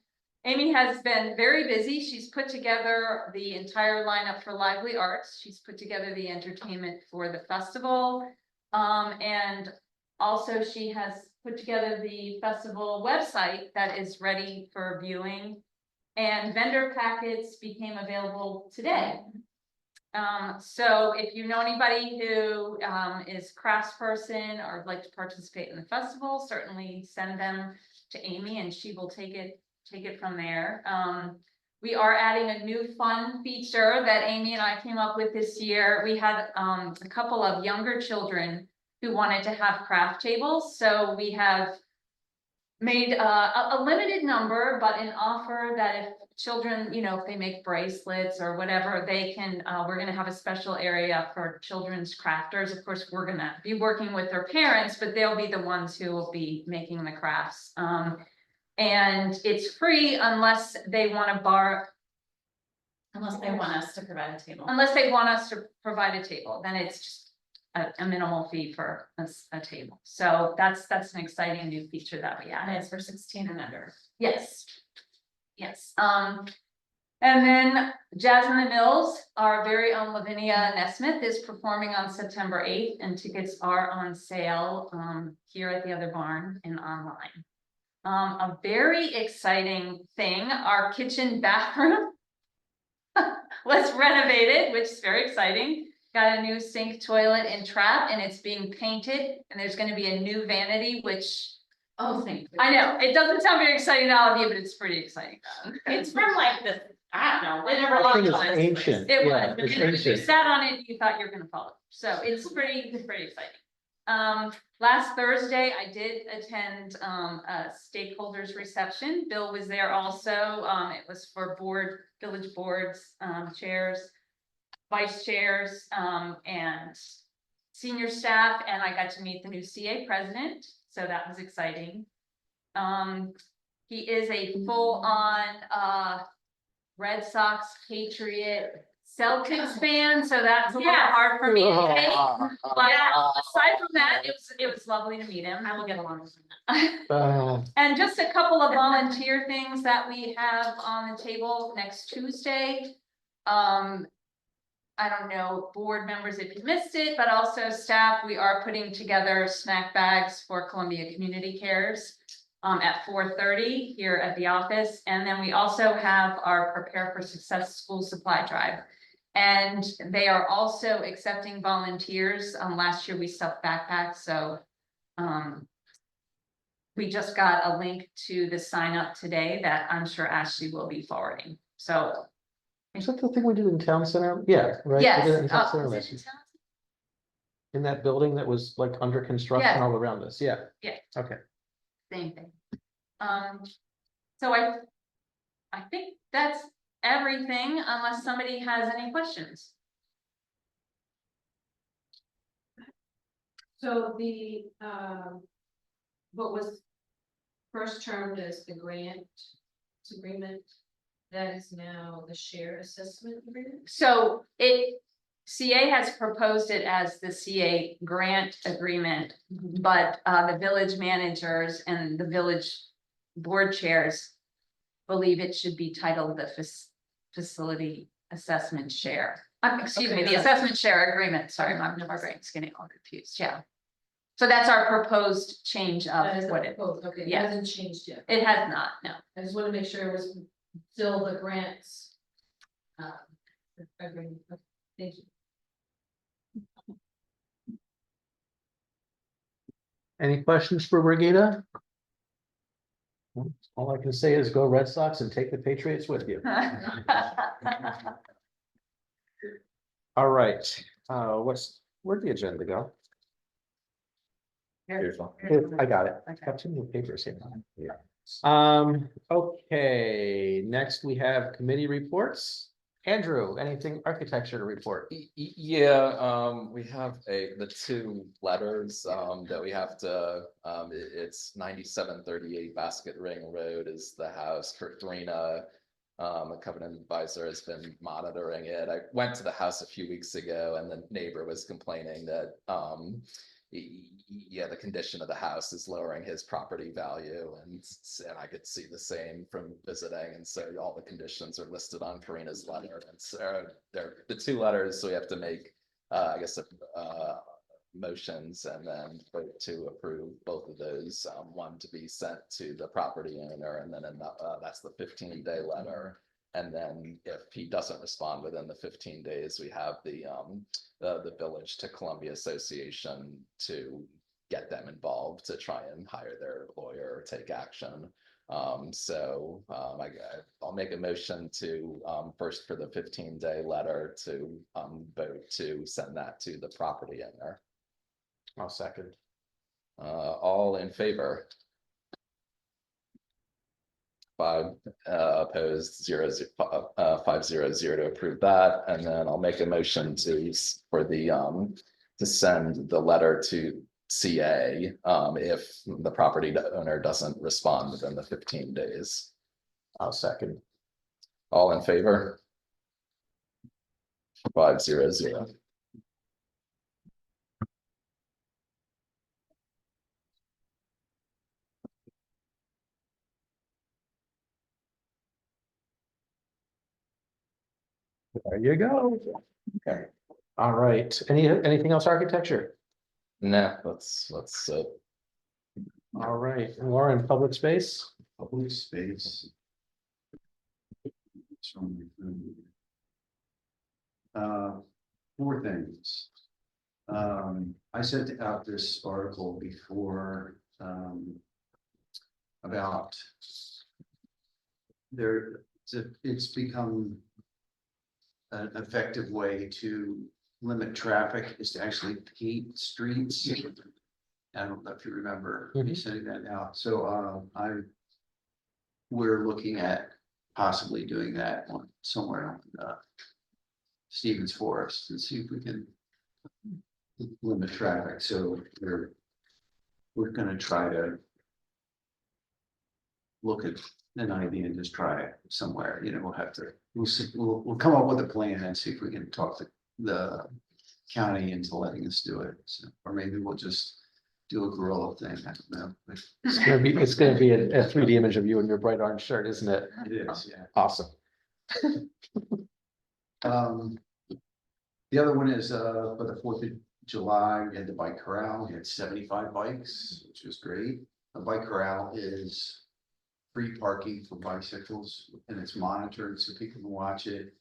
Amy has been very busy. She's put together the entire lineup for Lively Arts. She's put together the entertainment for the festival. And also she has put together the festival website that is ready for viewing. And vendor packets became available today. So if you know anybody who is a craftsperson or would like to participate in the festival, certainly send them to Amy and she will take it from there. We are adding a new fun feature that Amy and I came up with this year. We had a couple of younger children who wanted to have craft tables. So we have made a limited number, but an offer that if children, if they make bracelets or whatever, they can, we're gonna have a special area for children's crafters. Of course, we're gonna be working with their parents, but they'll be the ones who will be making the crafts. And it's free unless they want to borrow. Unless they want us to provide a table. Unless they want us to provide a table, then it's just a minimal fee for a table. So that's an exciting new feature that we And added. it's for 16 and under. Yes. Yes. And then Jazz in the Mills, our very own Lavinia Nesmith is performing on September 8th, and tickets are on sale here at the other barn and online. A very exciting thing, our kitchen bathroom was renovated, which is very exciting. Got a new sink, toilet, and trap, and it's being painted, and there's gonna be a new vanity, which, Oh, thank you. I know, it doesn't sound very exciting to all of you, but it's pretty exciting. It's from like the, I don't know, whenever. I think it's Longtime. ancient. It Yeah, was, it's and if you ancient. sat on it, you thought you were gonna fall, so it's pretty exciting. Last Thursday, I did attend a stakeholders reception. Bill was there also. It was for village boards, chairs, vice chairs, and senior staff, and I got to meet the new CA president, so that was exciting. He is a full-on Red Sox Patriot Celtics fan, so that's a little Yes. hard for me to take. But Yeah. aside from that, it was lovely to meet him. I will get along with him. And just a couple of volunteer things that we have on the table next Tuesday. I don't know, board members, if you missed it, but also staff, we are putting together snack bags for Columbia Community Cares at 4:30 here at the office. And then we also have our Prepare for Success School Supply Drive. And they are also accepting volunteers. Last year we stuffed backpacks, so we just got a link to the sign up today that I'm sure Ashley will be forwarding. So Is that the thing we did in town center? Yeah, right? We yes, did it in town oh, center is it last in year. town? In that building that was like under construction Yeah. all around us, yeah. Yeah. Okay. Same thing. So I think that's everything unless somebody has any questions. So the, what was first termed as the grant agreement, that is now the share assessment agreement? So CA has proposed it as the CA grant agreement, but the village managers and the village board chairs believe it should be titled the facility assessment share. Excuse me, the assessment share agreement. Sorry, my brain's getting all confused. Yeah. So that's our proposed change That is of the what it, proposed, okay, it yeah. hasn't changed yet. it has not, no. I just want to make sure it was still the grants. Agreement. Okay, thank you. Any questions for Brigida? All I can say is go Red Sox and take the Patriots with you. All right, where'd the agenda go? Beautiful. I got it. I got too many papers here. Okay, next we have committee reports. Andrew, anything architecture to report? Yeah, we have the two letters, that we have to, it's 9738 Basket Ring Road is the house. Karina, a covenant advisor, has been monitoring it. I went to the house a few weeks ago and the neighbor was complaining that, yeah, the condition of the house is lowering his property value, and I could see the same from visiting, and so all the conditions are listed on Karina's letter, and so they're the two letters, so we have to make, I guess, motions and then vote to approve both of those, one to be sent to the property owner, and then that's the 15-day letter. And then if he doesn't respond within the 15 days, we have the Village to Columbia Association to get them involved to try and hire their lawyer or take action. I'll make a motion to first for the 15-day letter to vote to send that to the property owner. I'll second. All in favor? 5 opposed, 500 to approve that, and then I'll make a motion to send the letter to CA if the property owner doesn't respond within the 15 days. I'll second. All in favor? 500. There you go. Okay. All right. Anything else architecture? No, let's All right, Warren, public space? Public space. Four things. I sent out this article before, about it's become an effective way to limit traffic is to actually pave streets. I don't know if you remember me sending that out. So we're looking at possibly doing that somewhere on Stevens Forest and see if we can limit traffic. So we're gonna try to look at an idea and just try it somewhere, we'll have to, we'll see, we'll come up with a plan and see if we can talk to the county into letting us do it, so, or maybe we'll just do a guerrilla thing, I don't know. But It's gonna be a 3D image of you in your bright orange shirt, isn't it? it is, yeah. Awesome. The other one is, for the 4th of July, we had the bike corral, we had 75 bikes, which was great. A bike corral is free parking for bicycles, and it's monitored so people can watch it.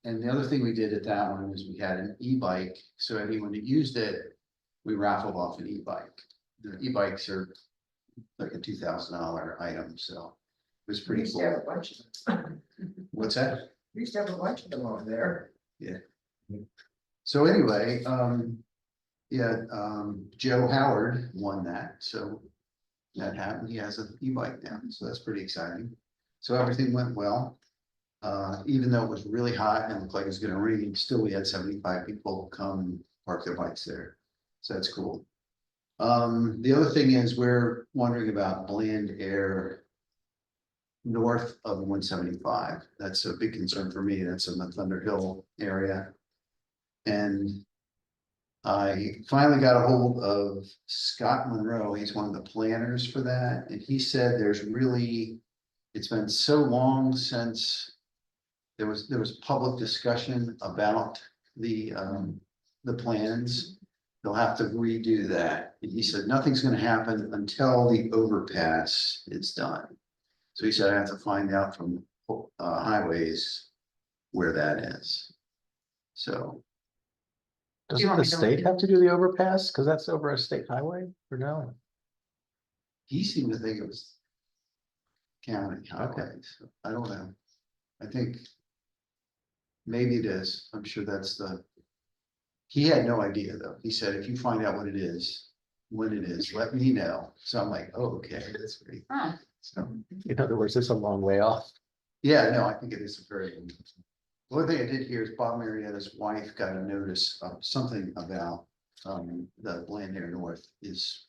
And the other thing we did at that one is we had an e-bike, so anyone that used it, we raffled off an e-bike. The e-bikes are like a $2,000 item, so it was We pretty used to have cool. a bunch of them. What's that? We used to have a bunch of them over there. So anyway, Joe Howard won that, so that happened. He has an e-bike now, so that's pretty exciting. So everything went well. Even though it was really hot and looked like it was gonna rain, still we had 75 people come and park their bikes there. So that's cool. The other thing is we're wondering about bland air north of 175. That's a big concern for me. That's in the Thunder Hill area. And I finally got a hold of Scott Monroe. He's one of the planners for that. And he said it's been so long since there was public discussion about the plans. They'll have to redo that. And he said, nothing's gonna happen until the overpass is done. So he said, I have to find out from highways where that is. So Doesn't want the me to state look? have to do the overpass? Cause that's over a state highway or no? he seemed to think it was county highway, so I don't know. I think maybe it is. I'm sure he had no idea though. He said, if you find out what it is, when it is, let me know. So I'm like, oh, okay, that's great. Oh. So, In other words, it's a long way off. yeah, no, I think it is a very. One thing I did hear is Bob Marietta's wife got a notice of something about the land there north is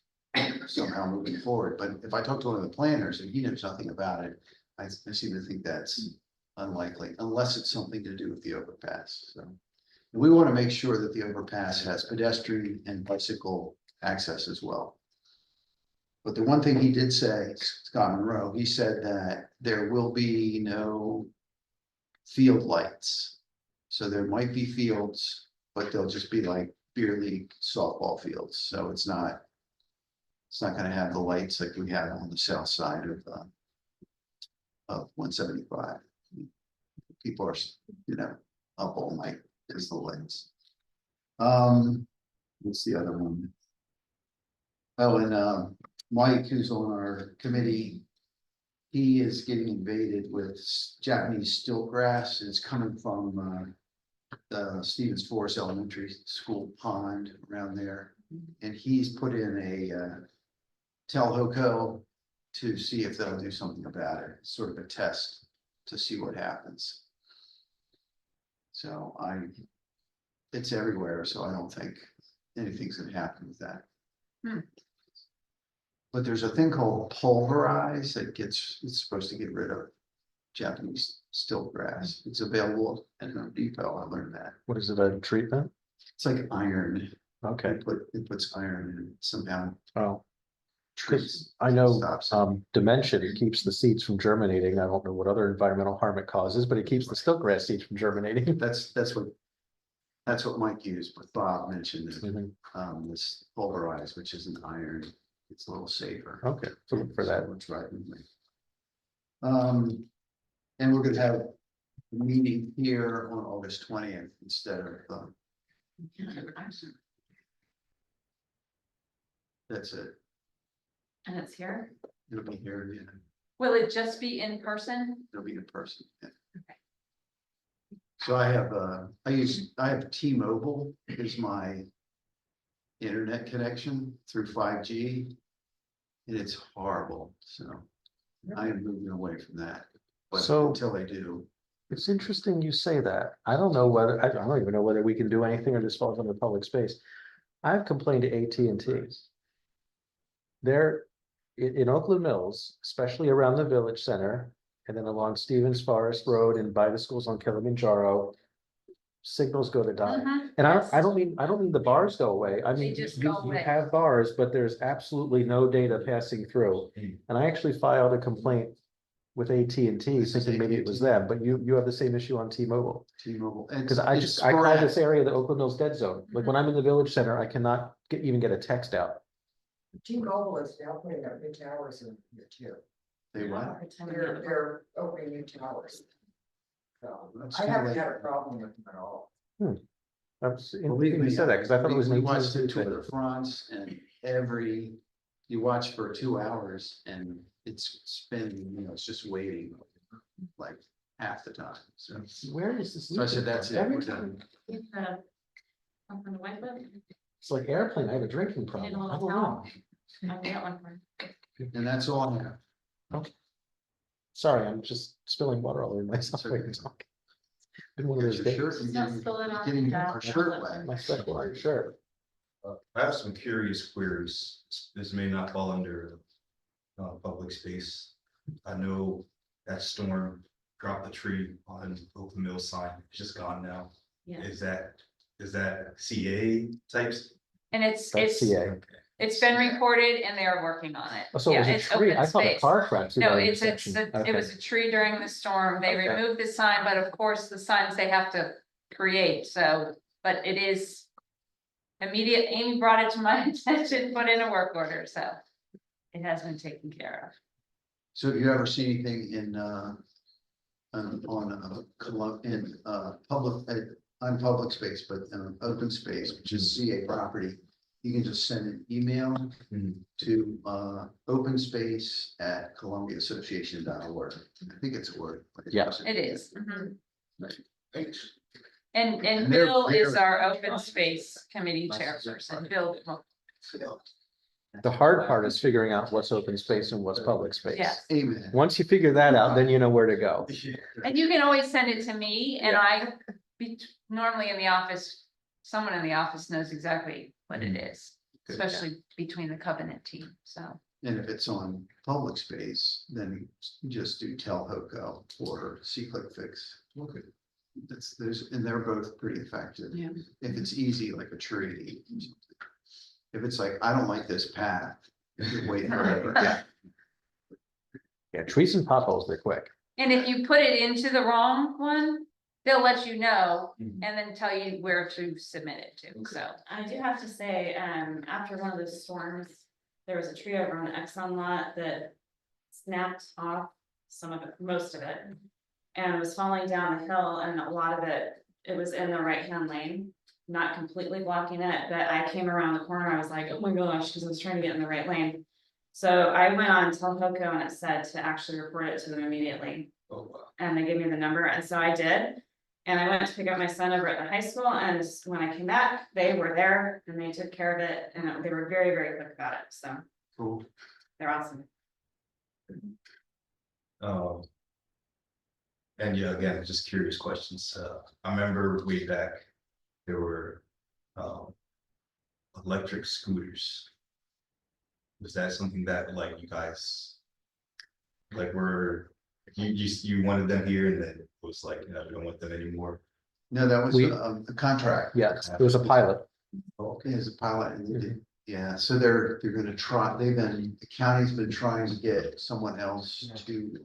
somehow moving forward, but if I talk to one of the planners and he knows nothing about it, I seem to think that's unlikely, unless it's something to do with the overpass, so. We want to make sure that the overpass has pedestrian and bicycle access as well. But the one thing he did say, Scott Monroe, he said that there will be no field lights. So there might be fields, but they'll just be like beer league softball fields, so it's not gonna have the lights like we have on the south side of 175. People are, up all night is the lights. What's the other one? Oh, and Mike, who's on our committee, he is getting invaded with Japanese stilt grass, and it's coming from the Stevens Forest Elementary School pond around there. And he's put in a Telhoco to see if they'll do something about it, sort of a test to see what happens. So it's everywhere, so I don't think anything's gonna happen with that. But there's a thing called pulverize that it's supposed to get rid of Japanese stilt grass. It's available at Home Depot. I learned that. What is it, a treatment? It's like iron. Okay, It puts iron in it somehow. oh, Treats. I know, Stops it. dimension, it keeps the seeds from germinating. I don't know what other environmental harm it causes, but it keeps the stilt grass seeds from germinating. That's what Mike used, but Bob mentioned it. Mhm. This pulverize, which is an iron, it's a little safer. Okay, so look for that. So it's right with me. And we're gonna have a meeting here on August 20th instead of, that's it. And it's here. It'll be here, yeah. Will it just be in person? It'll be in person. Yeah. Okay. So I have T-Mobile is my internet connection through 5G. And it's horrible, so I am moving away from that. But So- until I do, It's interesting you say that. I don't know whether, I don't even know whether we can do anything or this falls under public space. I've complained to AT&T. in Oakland Mills, especially around the village center. And then along Stevens Forest Road and by the schools on Kilimanjaro. Signals go to die. Mhm, And yes. I don't mean the bars go away. I mean, just you go away. have bars, but there's absolutely no data passing through. And I actually filed a complaint with AT&T, thinking maybe it was them, but you have the same issue on T-Mobile. T-Mobile. Because I call this area the Oakland Mills dead zone. Like when I'm in the village center, I cannot even get a text out. T-Mobile is now putting up new towers in here too. They what? They're opening new towers. So That's I kinda haven't like- had a problem with them at all. That's Believe interesting me, you said that, because I thought it was an we watched AT&T the Tour thing. de France and you watch for 2 hours and it's spinning, it's just waiting like half the time, so. Where is this? So I said, leaking that's from? it, Every we're time. done. Up on the white button. It's like airplane, I have a drinking You need a problem. I little don't know. towel? I've got one for you. And that's all I have. Sorry, I'm just spilling water all over myself. It's while you're okay. talking. Been one of those Your days. shirt and Not getting- spill it on getting your our desk. shirt wet. My special art shirt. I have some curious queries. This may not fall under public space. I know that storm dropped the tree on Open Mill sign. It's just gone now. Yeah. Is that CA types? And That's it's CA. been reported and they're working on it. Oh, so it Yeah, was a it's tree. open I thought a space. car crashed. through No, that it's, intersection. it was Okay. a tree during the storm. They Okay. removed the sign, but of course the signs they have to create, so, but it is. Immediate, Amy brought it to my attention, put in a work order, so. It has been taken care of. So if you ever see anything in, public space, but open space, which is CA property, you can just send an email to, openspace@columbiaassociation.org. I think it's a word. Yeah. It is. Mhm. Thanks. And And they're Bill is very- our open space committee chairperson, Bill. The hard part is figuring out what's open space and what's public space. Yes. Amen. Once you figure that out, then you know where to go. And you can always send it to me and normally in the office, someone in the office knows exactly what it is. Good. Especially between the covenant team, so. And if it's on public space, then just do tell Hoco or C-click fix. Okay. And they're both pretty effective. Yeah. If it's easy, like a tree. If it's like, I don't like this path, you're waiting forever. Yeah. Yeah, trees and potholes, they're quick. And if you put it into the wrong one, they'll let you know Mhm. and then tell you where to submit it to, so. I do have to say, after one of those storms, there was a tree over on the Exxon lot that snapped off some of it, most of it. And was falling down the hill and a lot of it, it was in the right-hand lane, not completely blocking it, but I came around the corner, I was like, oh my gosh, because I was trying to get in the right lane. So I went on Telhoco and it said to actually report it to them immediately. Oh, wow. And they gave me the number, and so I did. And I went to pick up my son over at the high school, and when I came back, they were there and they took care of it, and they were very, very quick about it, so Cool. they're awesome. And yeah, again, just curious questions. I remember way back, there were electric scooters. Was that something that like you guys were you wanted them here and then it was like, no, we don't want them anymore? No, that was We- a contract. Yes, it was a pilot. Okay, as a pilot, and they did, yeah, so they're gonna try, the county's been trying to get someone else to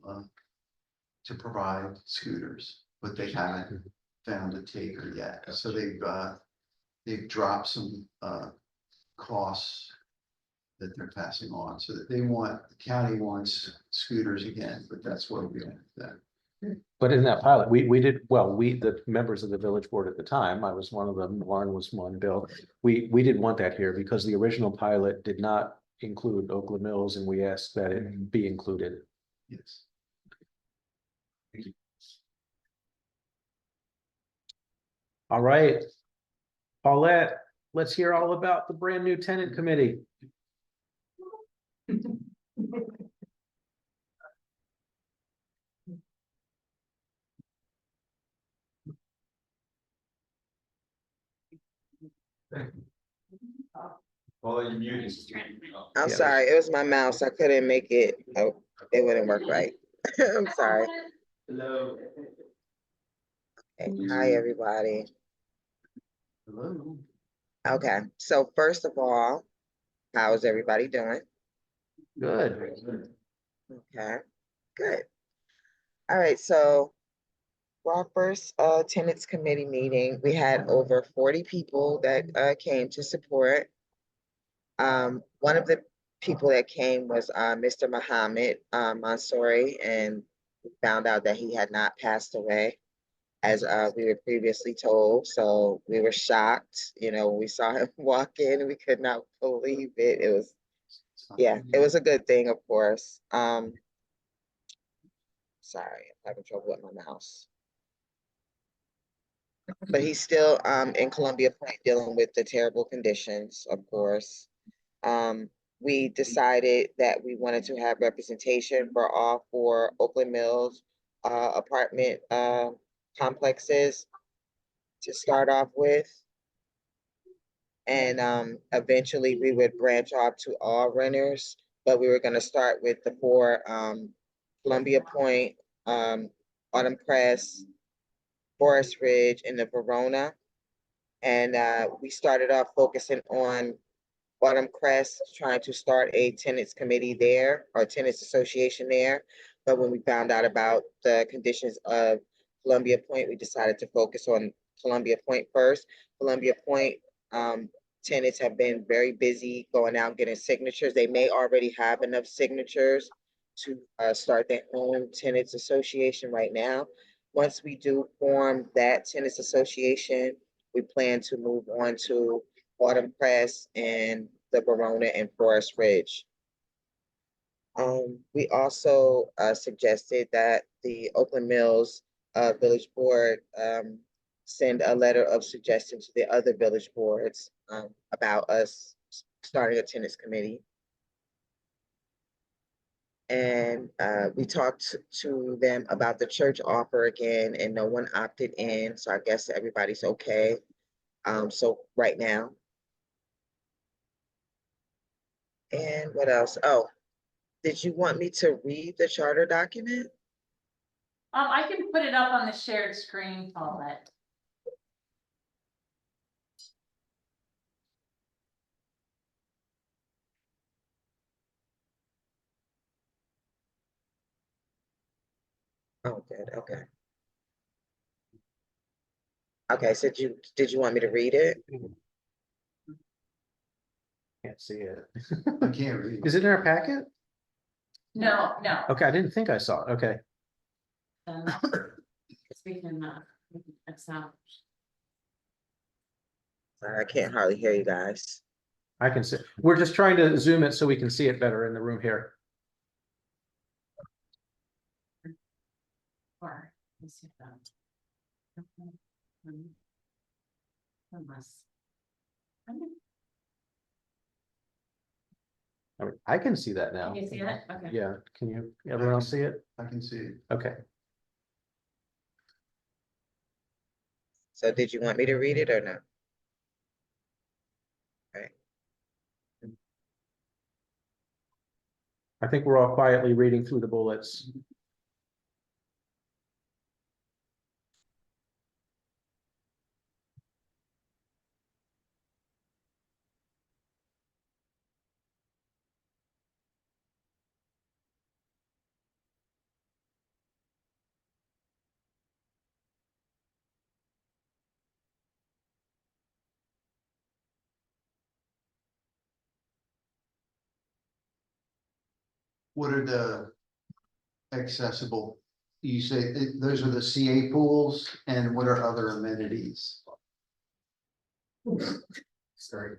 provide scooters, but they haven't found a taker yet, so they've dropped some costs that they're passing on, so that the county wants scooters again, but that's what we're doing with that. But in that pilot, we did, well, the members of the village board at the time, I was one of them, Lauren was one, Bill. We didn't want that here because the original pilot did not include Oakland Mills and we asked that it be included. Yes. All right. Paulette, let's hear all about the brand new tenant committee. Well, you muted. I'm Yeah. sorry, it was my mouse. I couldn't make it. Oh, it wouldn't work right. I'm sorry. Hello. Okay, hi, everybody. Hello. Okay, so first of all, how is everybody doing? Good. Okay, good. All right, so for our first tenants committee meeting, we had over 40 people that came to support. One of the people that came was Mr. Muhammad Mansouri, and we found out that he had not passed away, as we were previously told. So we were shocked, when we saw him walk in, we could not believe it. It was, yeah, it was a good thing, of course. Sorry, I'm having trouble with my mouse. But he's still in Columbia Point dealing with the terrible conditions, of course. We decided that we wanted to have representation for all four Oakland Mills apartment complexes to start off with. And eventually we would branch off to all renters, but we were going to start with the four Columbia Point, Autumn Crest, Forest Ridge, and the Verona. And we started off focusing on Autumn Crest, trying to start a tenants committee there or tenants association there. But when we found out about the conditions of Columbia Point, we decided to focus on Columbia Point first. Columbia Point tenants have been very busy going out getting signatures. They may already have enough signatures to start their own tenants association right now. Once we do form that tenants association, we plan to move on to Autumn Crest and the Verona and Forest Ridge. We also suggested that the Oakland Mills Village Board send a letter of suggestion to the other village boards about us starting a tenants committee. And we talked to them about the church offer again, and no one opted in. So I guess everybody's okay. So right now. And what else? Oh, did you want me to read the charter document? I can put it up on the shared screen, Paulette. Oh, good. Okay. Okay, so did you want me to read it? Can't see it. I can't read. Is it in our packet? No, no. Okay, I didn't think I saw it. Okay. We can, it's not. Sorry, I can't hardly hear you guys. I can see. We're just trying to zoom it so we can see it better in the room here. Or, let's see if that. Unless. I can see that now. Can you see it? Okay. Yeah. Can you, everyone else see it? I can see it. Okay. So did you want me to read it or no? Okay. I think we're all quietly reading through the bullets. What are the accessible? You say those are the CA pools, and what are other amenities? Sorry.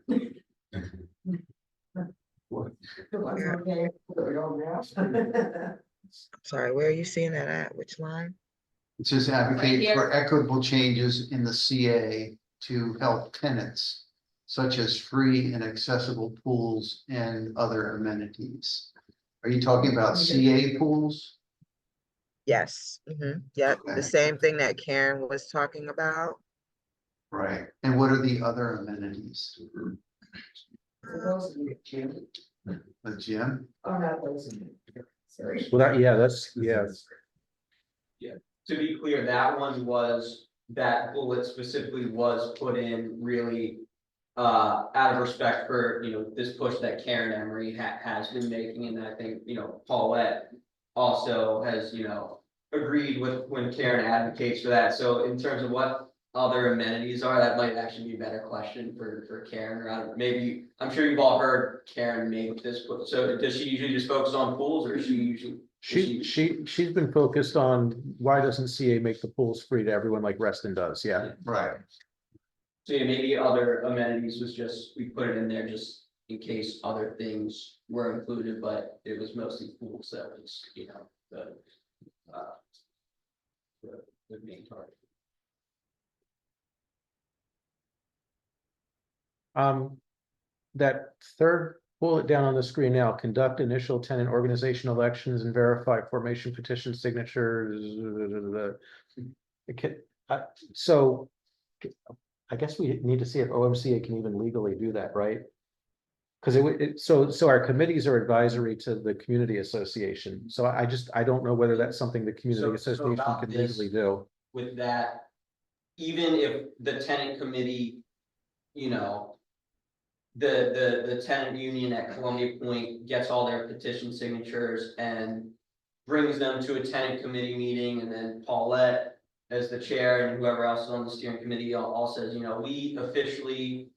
What? Sorry, where are you seeing that at? Which line? It says Right advocate here. for equitable changes in the CA to help tenants, such as free and accessible pools and other amenities. Are you talking about CA pools? Yes. Yep. Okay. The same thing that Karen was talking about. Right, and what are the other amenities? Jim? Oh, not those. Sorry. Well, that, yeah, that's, yeah, To be clear, that one was, that bullet specifically was put in really. Out of respect for, this push that Karen Emery has been making, and I think, Paulette. Also has, agreed with when Karen advocates for that, so in terms of what other amenities are, that might actually be a better question for Karen, or maybe, I'm sure you've all heard Karen make this, so does she usually just focus on pools, or is she usually? she's been focused on why doesn't CA make the pools free to everyone like Reston does, yeah. Right. So yeah, maybe other amenities was just, we put it in there just in case other things were included, but it was mostly pools that was, the. uh, the main target. That third bullet down on the screen now, conduct initial tenant organization elections and verify formation petition signatures. So I guess we need to see if OMCA can even legally do that, right? Because so our committees are advisory to the community association. So I don't know whether that's something the community So association about can this- legally do. With that, even if the tenant committee, the tenant union at Columbia Point gets all their petition signatures and brings them to a tenant committee meeting, and then Paulette as the chair and whoever else is on the steering committee all says, we officially,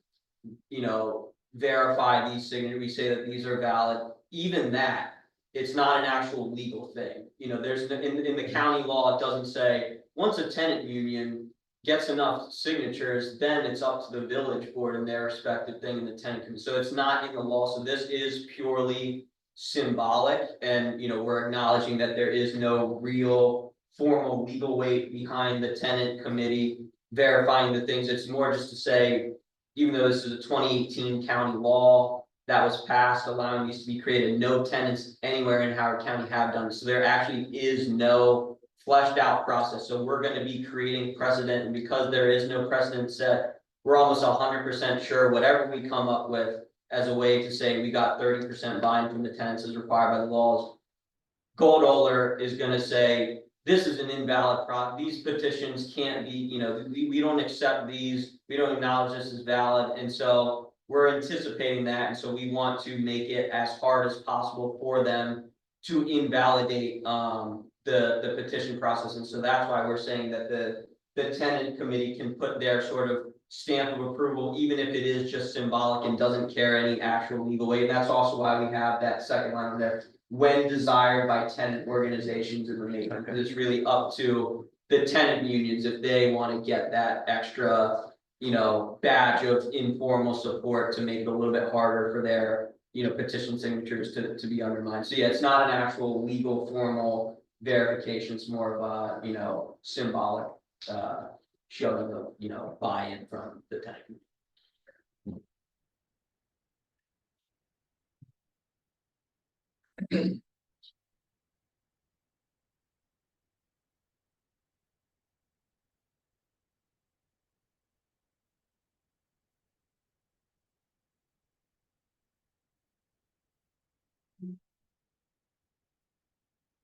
verify these signatures, we say that these are valid, even that, it's not an actual legal thing. There's, in the county law, it doesn't say, once a tenant union gets enough signatures, then it's up to the village board and their respective thing in the tenant committee. So it's not in the law, so this is purely symbolic, and, we're acknowledging that there is no real formal legal weight behind the tenant committee verifying the things. It's more just to say, even though this is a 2018 county law that was passed allowing these to be created, no tenants anywhere in Howard County have done this. So there actually is no fleshed out process. So we're going to be creating precedent, and because there is no precedent set, we're almost 100% sure whatever we come up with as a way to say we got 30% buy-in from the tenants as required by the laws, Goldoler is going to say, this is an invalid these petitions can't be, we don't accept these, we don't acknowledge this as valid, and so we're anticipating that, and so we want to make it as hard as possible for them to invalidate the petition process, and so that's why we're saying that the tenant committee can put their sort of stamp of approval, even if it is just symbolic and doesn't carry any actual legal weight. And that's also why we have that second line there, when desired by tenant organizations in the neighborhood. Okay. Because it's really up to the tenant unions if they want to get that extra, badge of informal support to make it a little bit harder for their, petition signatures to be undermined. So yeah, it's not an actual legal formal verification. It's more of a, symbolic showing of, buy-in from the tenant community.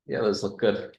Yeah, those look good.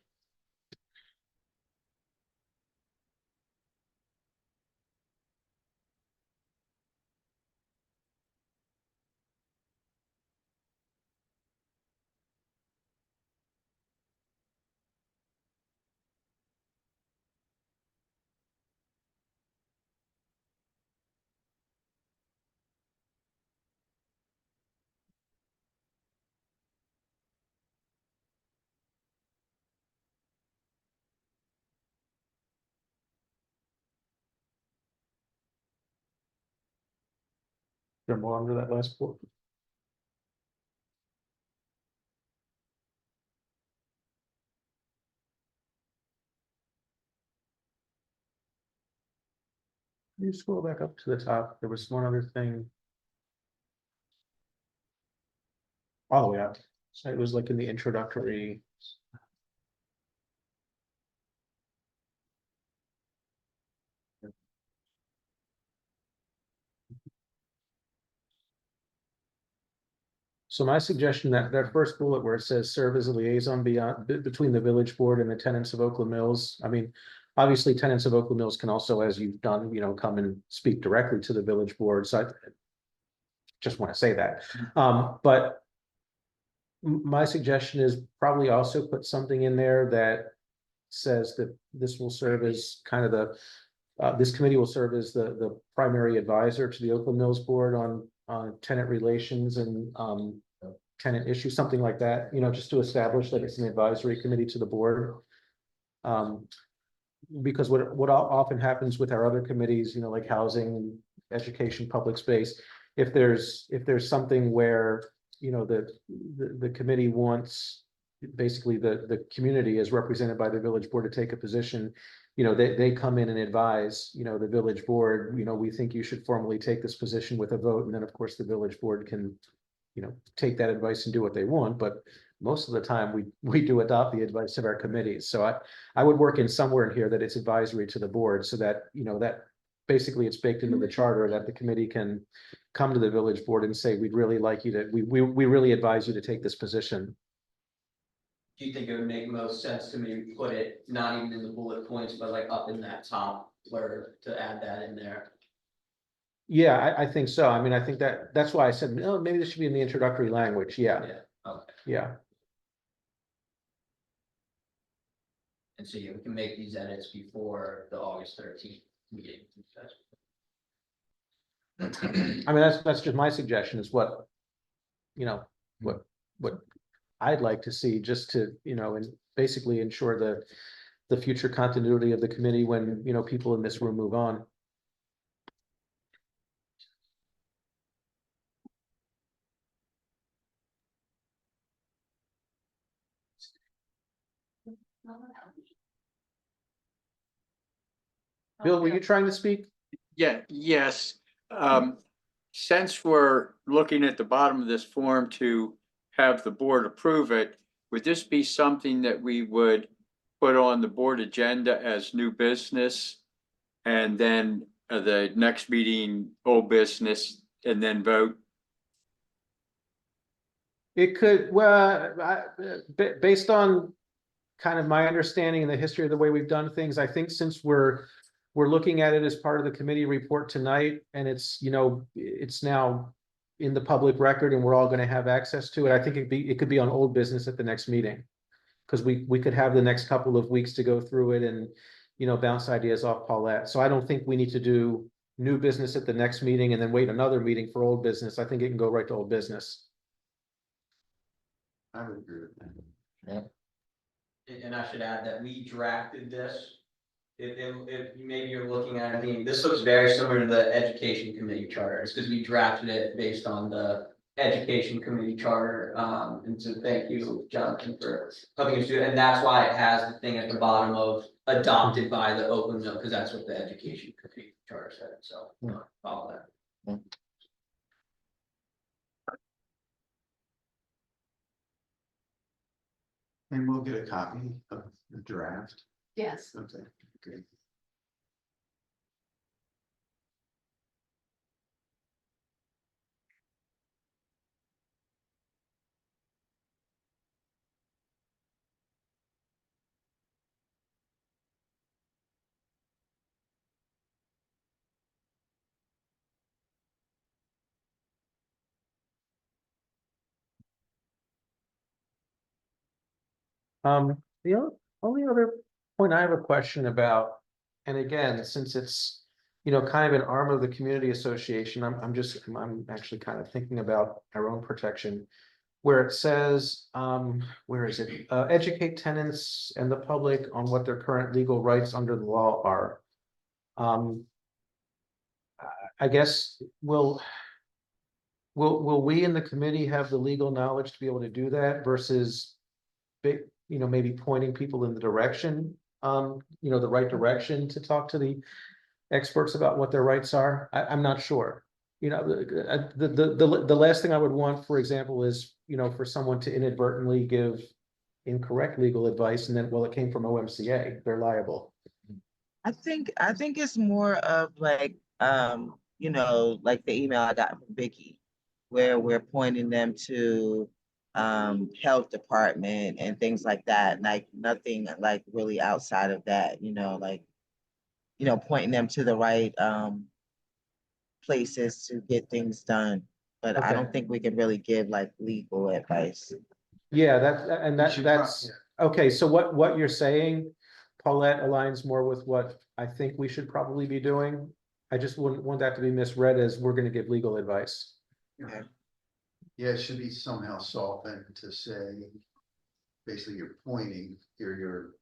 There more under that last bullet. You scroll back up to the top, there was one other thing. All the way up, so it was like in the introductory. So my suggestion that first bullet where it says serve as a liaison between the village board and the tenants of Oakland Mills. I mean, obviously tenants of Oakland Mills can also, as you've done, come and speak directly to the village board. So I just want to say that. But my suggestion is probably also put something in there that says that this will serve as kind of this committee will serve as the primary advisor to the Oakland Mills Board on tenant relations and tenant issues, something like that, just to establish that it's an advisory committee to the board. Because what often happens with our other committees, like housing, education, public space, if there's something where, the committee wants, basically the community is represented by the village board to take a position, they come in and advise, the village board, we think you should formally take this position with a vote, and then of course the village board can, take that advice and do what they want, but most of the time we do adopt the advice of our committees. So I would work in somewhere in here that it's advisory to the board so that, that basically it's baked into the charter that the committee can come to the village board and say, we'd really like you to, we really advise you to take this position. Do you think it would make most sense to maybe put it not even in the bullet points, but like up in that top where to add that in there? Yeah, I think so. I mean, I think that's why I said, no, maybe this should be in the introductory language. Yeah, Yeah, okay. yeah. And so yeah, we can make these edits before the August 13th meeting. I mean, that's just my suggestion is what, what I'd like to see just to, and basically ensure the future continuity of the committee when, people in this room move on. Bill, were you trying to speak? Yeah, yes. Since we're looking at the bottom of this form to have the board approve it, would this be something that we would put on the board agenda as new business? And then the next meeting, old business, and then vote? It could, well, based on kind of my understanding and the history of the way we've done things, I think since we're looking at it as part of the committee report tonight, and it's, it's now in the public record and we're all going to have access to it, I think it could be on old business at the next meeting. Because we could have the next couple of weeks to go through it and, bounce ideas off Paulette. So I don't think we need to do new business at the next meeting and then wait another meeting for old business. I think it can go right to old business. I would agree with that. And I should add that we drafted this. If maybe you're looking at it, this looks very similar to the education committee charters, because we drafted it based on the education committee charter. And so thank you, Jonathan, for helping us do it. And that's why it has the thing at the bottom of adopted by the Oakland Mill, because that's what the education committee charter said. So follow that. And we'll get a copy of the draft. Yes. Okay, great. The only other point I have a question about, and again, since it's, kind of an arm of the community association, I'm actually kind of thinking about our own protection. Where it says, where is it? Educate tenants and the public on what their current legal rights under the law are. I guess will we in the committee have the legal knowledge to be able to do that versus maybe pointing people in the direction, the right direction to talk to the experts about what their rights are? I'm not sure. The last thing I would want, for example, is, for someone to inadvertently give incorrect legal advice and then, well, it came from OMCA, they're liable. I think it's more of like, like the email I got from Vicky. where we're pointing them to health department and things like that, like nothing like really outside of that, like, pointing them to the right places to get things done. But I Okay. don't think we can really give like legal advice. Yeah, and You should try- that's, okay, so what you're saying, Paulette, aligns more with what I think we should probably be doing. I just wouldn't want that to be misread as we're gonna give legal advice. Yeah, it should be somehow softened to say, basically you're pointing, you're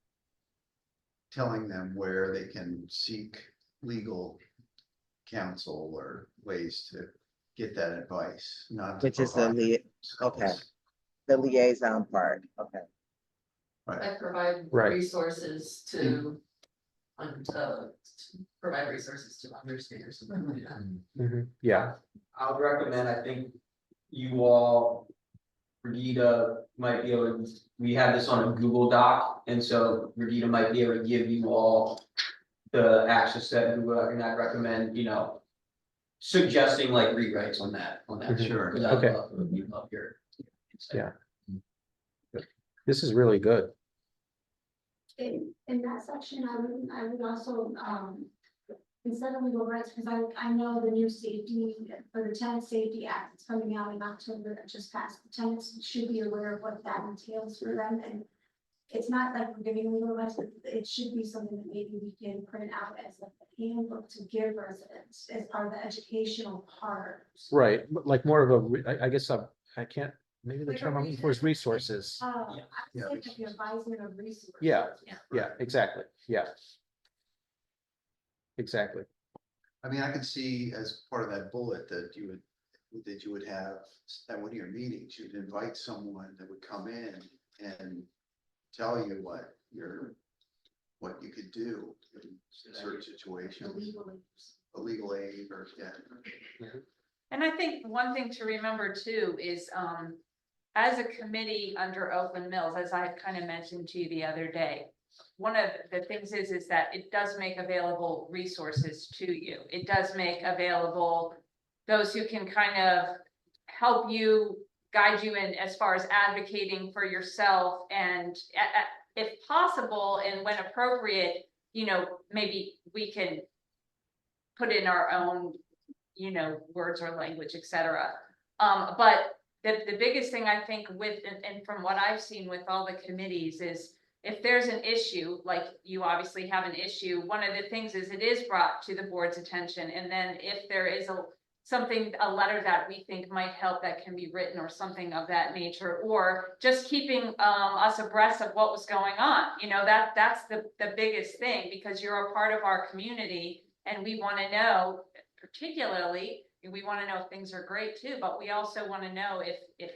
telling them where they can seek legal counsel or ways to get that advice, not to Which is provide. okay, the liaison part, okay. I provide Right. resources to, provide resources to understand. Yeah, I would recommend, I think you all, Regina might be able to, we have this on a Google Doc, and so Regina might be able to give you all the access to that Google Doc, and I'd recommend, suggesting like rewrites on that. Sure. Because I Okay. love your. Yeah. This is really good. In that section, I would also, instead of legal rights, because I know the new safety, for the Tenant Safety Act, it's coming out in October, that just passed. The tenants should be aware of what that entails for them, and it's not like we're giving legal advice, but it should be something that maybe we can print out as a handbook to give residents as part of the educational part. Right, but like more of I guess I can't, maybe the Like a term I'm looking for is resources. I Yeah. would say like the advisement of resources. Yeah. Yeah, exactly, yeah. Exactly, I mean, I can see as part of that bullet that you would have at one of your meetings, you'd invite someone that would come in and tell you what you could do in certain situations, a legal aid or, yeah. And I think one thing to remember too is, as a committee under Oakland Mills, as I had kind of mentioned to you the other day, one of the things is that it does make available resources to you. It does make available those who can kind of help you, guide you in as far as advocating for yourself, and if possible and when appropriate, maybe we can put in our own, words or language, etc. But the biggest thing I think with, and from what I've seen with all the committees is, if there's an issue, like you obviously have an issue, one of the things is it is brought to the board's attention. And then if there is a letter that we think might help that can be written or something of that nature, or just keeping us abreast of what was going on. That's the biggest thing, because you're a part of our community and we want to know, particularly, we want to know if things are great too, but we also want to know if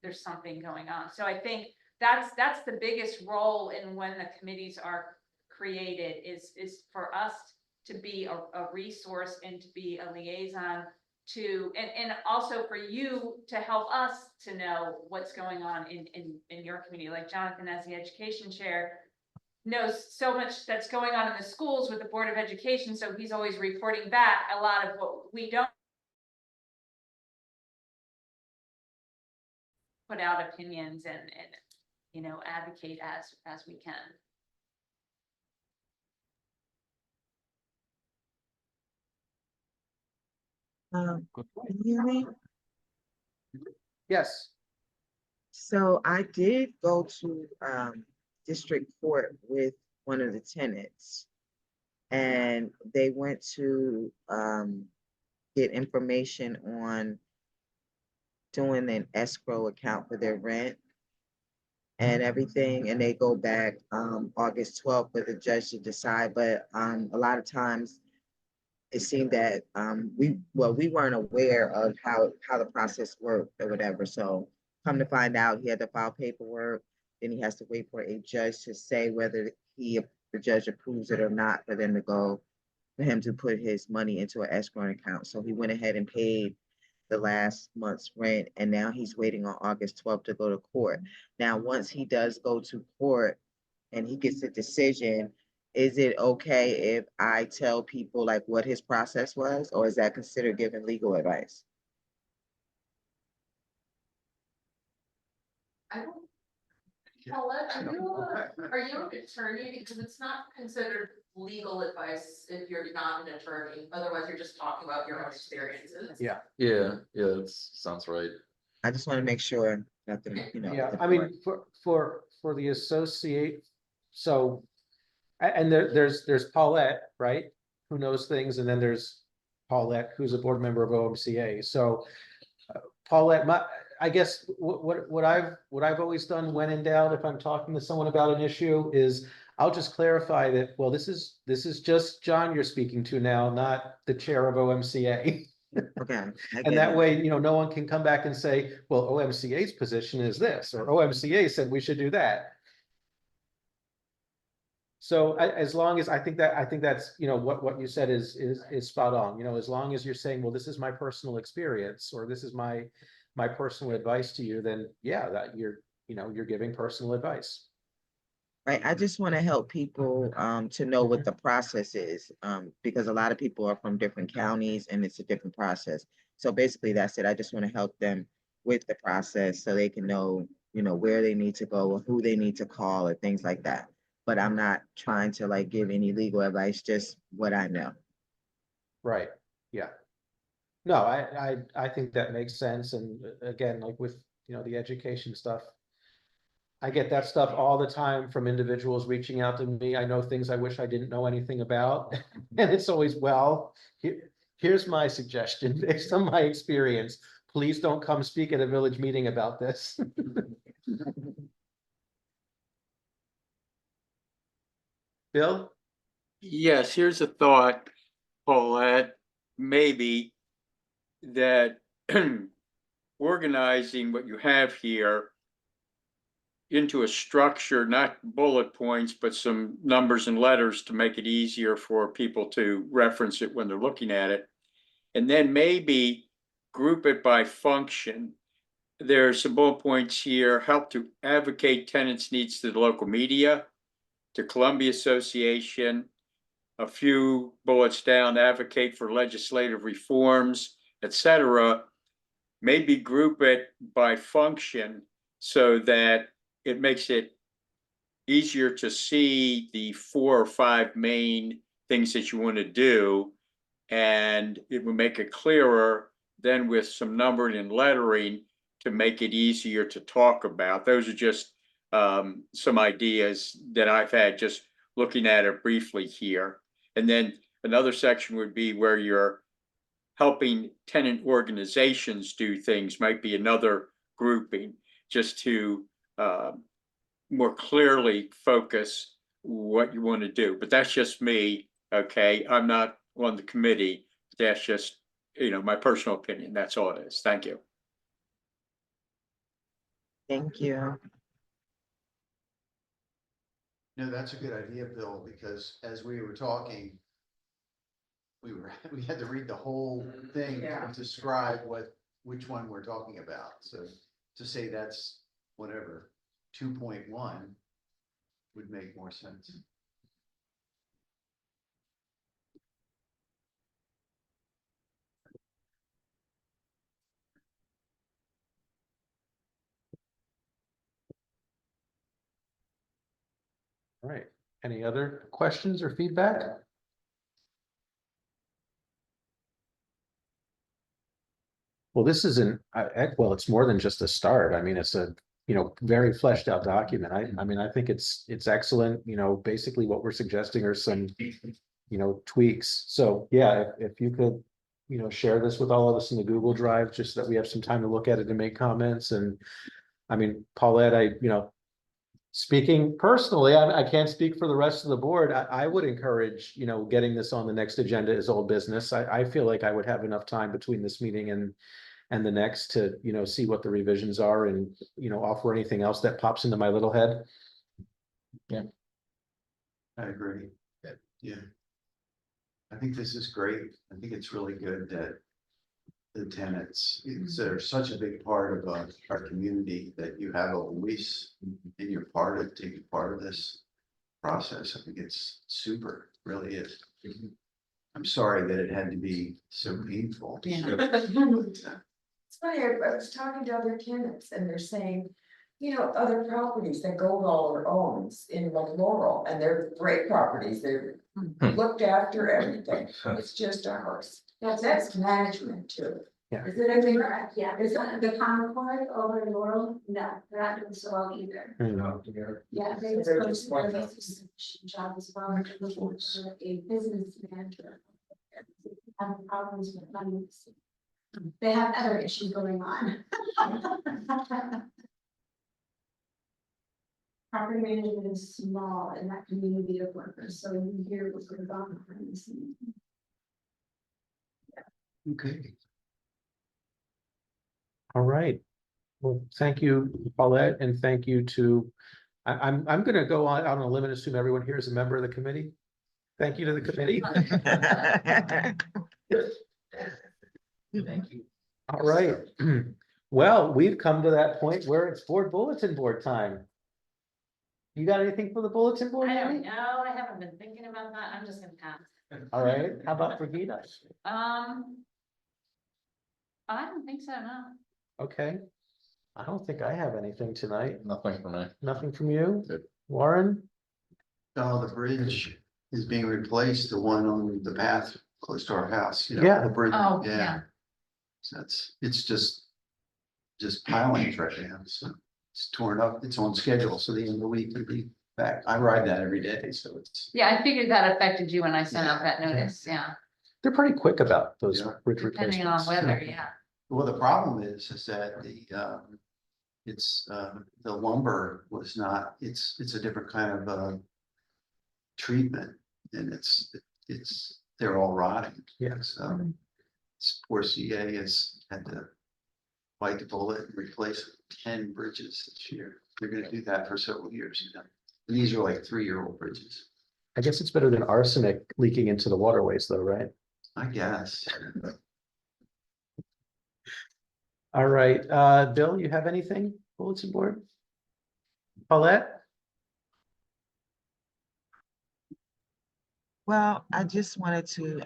there's something going on. So I think that's the biggest role in when the committees are created is for us to be a resource and to be a liaison to, and also for you to help us to know what's going on in your community. Like Jonathan, as the education chair, knows so much that's going on in the schools with the Board of Education, so he's always reporting back a lot of what we don't put out opinions and advocate as we can. Can you hear me? yes, So I did go to district court with one of the tenants. And they went to get information on doing an escrow account for their rent and everything, and they go back August 12th for the judge to decide. But a lot of times it seemed that we weren't aware of how the process worked or whatever. So come to find out, he had to file paperwork, then he has to wait for a judge to say whether the judge approves it or not, for them to go, for him to put his money into an escrow account. So he went ahead and paid the last month's rent, and now he's waiting on August 12th to go to court. Now, once he does go to court and he gets a decision, is it okay if I tell people like what his process was, or is that considered giving legal advice? I don't. Paulette, are you an attorney? Because it's not considered legal advice if you're not an attorney, otherwise you're just talking about your own experiences. Yeah. Yeah, that sounds right. I just want to make sure that the, you know. Yeah, the I board- mean, for the associate, so. And there's Paulette, right, who knows things, and then there's Paulette, who's a board member of OMCA, so. Paulette, I guess what I've always done when in doubt, if I'm talking to someone about an issue, is I'll just clarify that, well, this is just John you're speaking to now, not the chair of OMCA. Okay. I And get that it. way, no one can come back and say, well, OMCA's position is this, or OMCA said we should do that. So as long as I think that's, what you said is spot on, as long as you're saying, well, this is my personal experience, or this is my personal advice to you, then yeah, that you're giving personal advice. Right, I just want to help people to know what the process is, because a lot of people are from different counties and it's a different process. So basically that's it. I just want to help them with the process so they can know, where they need to go or who they need to call or things like that. But I'm not trying to like give any legal advice, just what I know. Right, yeah. No, I think that makes sense, and again, like with, the education stuff. I get that stuff all the time from individuals reaching out to me. I know things I wish I didn't know anything about. And it's always, well, here's my suggestion based on my experience. Please don't come speak at a village meeting about this. Bill? Yes, here's a thought, Paulette, maybe that organizing what you have here into a structure, not bullet points, but some numbers and letters to make it easier for people to reference it when they're looking at it. And then maybe group it by function. There's some bullet points here: help to advocate tenants' needs to the local media, to Columbia Association. A few bullets down, advocate for legislative reforms, etc. Maybe group it by function so that it makes it easier to see the 4 or 5 main things that you want to do. And it will make it clearer then with some numbering and lettering to make it easier to talk about. Those are just some ideas that I've had just looking at it briefly here. And then another section would be where you're helping tenant organizations do things, might be another grouping, just to more clearly focus what you want to do. But that's just me, okay? I'm not on the committee. That's just, my personal opinion. That's all it is. Thank you. Thank you. No, that's a good idea, Bill, because as we were talking, we had to read the whole thing Yeah. to describe which one we're talking about. So to say that's whatever, 2.1 would make more sense. All right, any other questions or feedback? Well, this isn't, well, it's more than just a start. I mean, it's a, very fleshed out document. I mean, I think it's excellent, basically what we're suggesting are some, tweaks. So yeah, if you could, share this with all of us in the Google Drive, just so that we have some time to look at it and make comments. And I mean, Paulette, speaking personally, I can't speak for the rest of the board. I would encourage, getting this on the next agenda as old business. I feel like I would have enough time between this meeting and the next to, see what the revisions are and, offer anything else that pops into my little head. Yeah. I agree. Yeah. I think this is great. I think it's really good that the tenants, they're such a big part of our community, that you have a voice and you're taking part of this process. I think it's super, really is. I'm sorry that it had to be so painful. It's funny, I was talking to other tenants and they're saying, you know, other properties that Goldwaller owns in like Laurel, and they're great properties, they're looked after, everything, it's just ours. That's management too. Yeah. Is it anything? Yeah, is that the common part over in Laurel? No, they're not doing so well either. Yeah, they So just they're posted just their one- vacancy job as well, which was for a business manager. Having problems with money. They have other issues going on. Property management is small in that community of workers, so you hear what's going on behind the scenes. Okay. All right. Well, thank you, Paulette, and thank you to, I'm gonna go on a limb and assume everyone here is a member of the committee. Thank you to the committee. Thank you. All right. Well, we've come to that point where it's bulletin board time. You got anything for the bulletin board? I don't Amy? know, I haven't been thinking about that, I'm just gonna pass. All right, how about for Gita? I don't think so, no. Okay. I don't think I have anything tonight. Nothing for me. Nothing from you? Good. Warren? Oh, the bridge is being replaced, the one on the path close to our house, you know, Yeah. the bridge, Oh, yeah. yeah. So it's just pilings right now, so it's torn up, it's on schedule, so the end of the week will be back. I ride that every day, so it's. Yeah, I figured that affected you when I sent out that notice, yeah, They're pretty quick about those Yeah. bridge depending on replacements. weather, yeah. Well, the problem is that the lumber was not, it's a different kind of, treatment. And they're all rotting. Yeah. So poor CA has had to bite the bullet and replace 10 bridges this year. They're gonna do that for several years, you know. And these are like 3-year-old bridges, I guess it's better than arsenic leaking into the waterways though, right? I guess. All right, Bill, you have anything, bulletin board? Paulette? Well, I just wanted to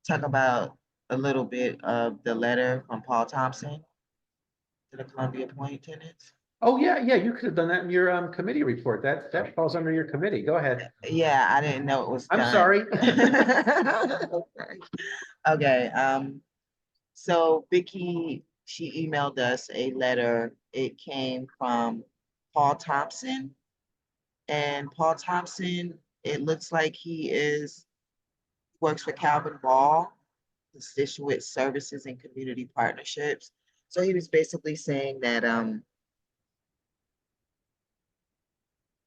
talk about a little bit of the letter from Paul Thompson to the Columbia Point tenants. Oh, yeah, you could have done that in your committee report. That falls under your committee. Go ahead. Yeah, I didn't know it was I'm done. sorry. Okay, so Vicky, she emailed us a letter. It came from Paul Thompson. And Paul Thompson, it looks like works for Calvin Ball, Constituent Services and Community Partnerships. So he was basically saying that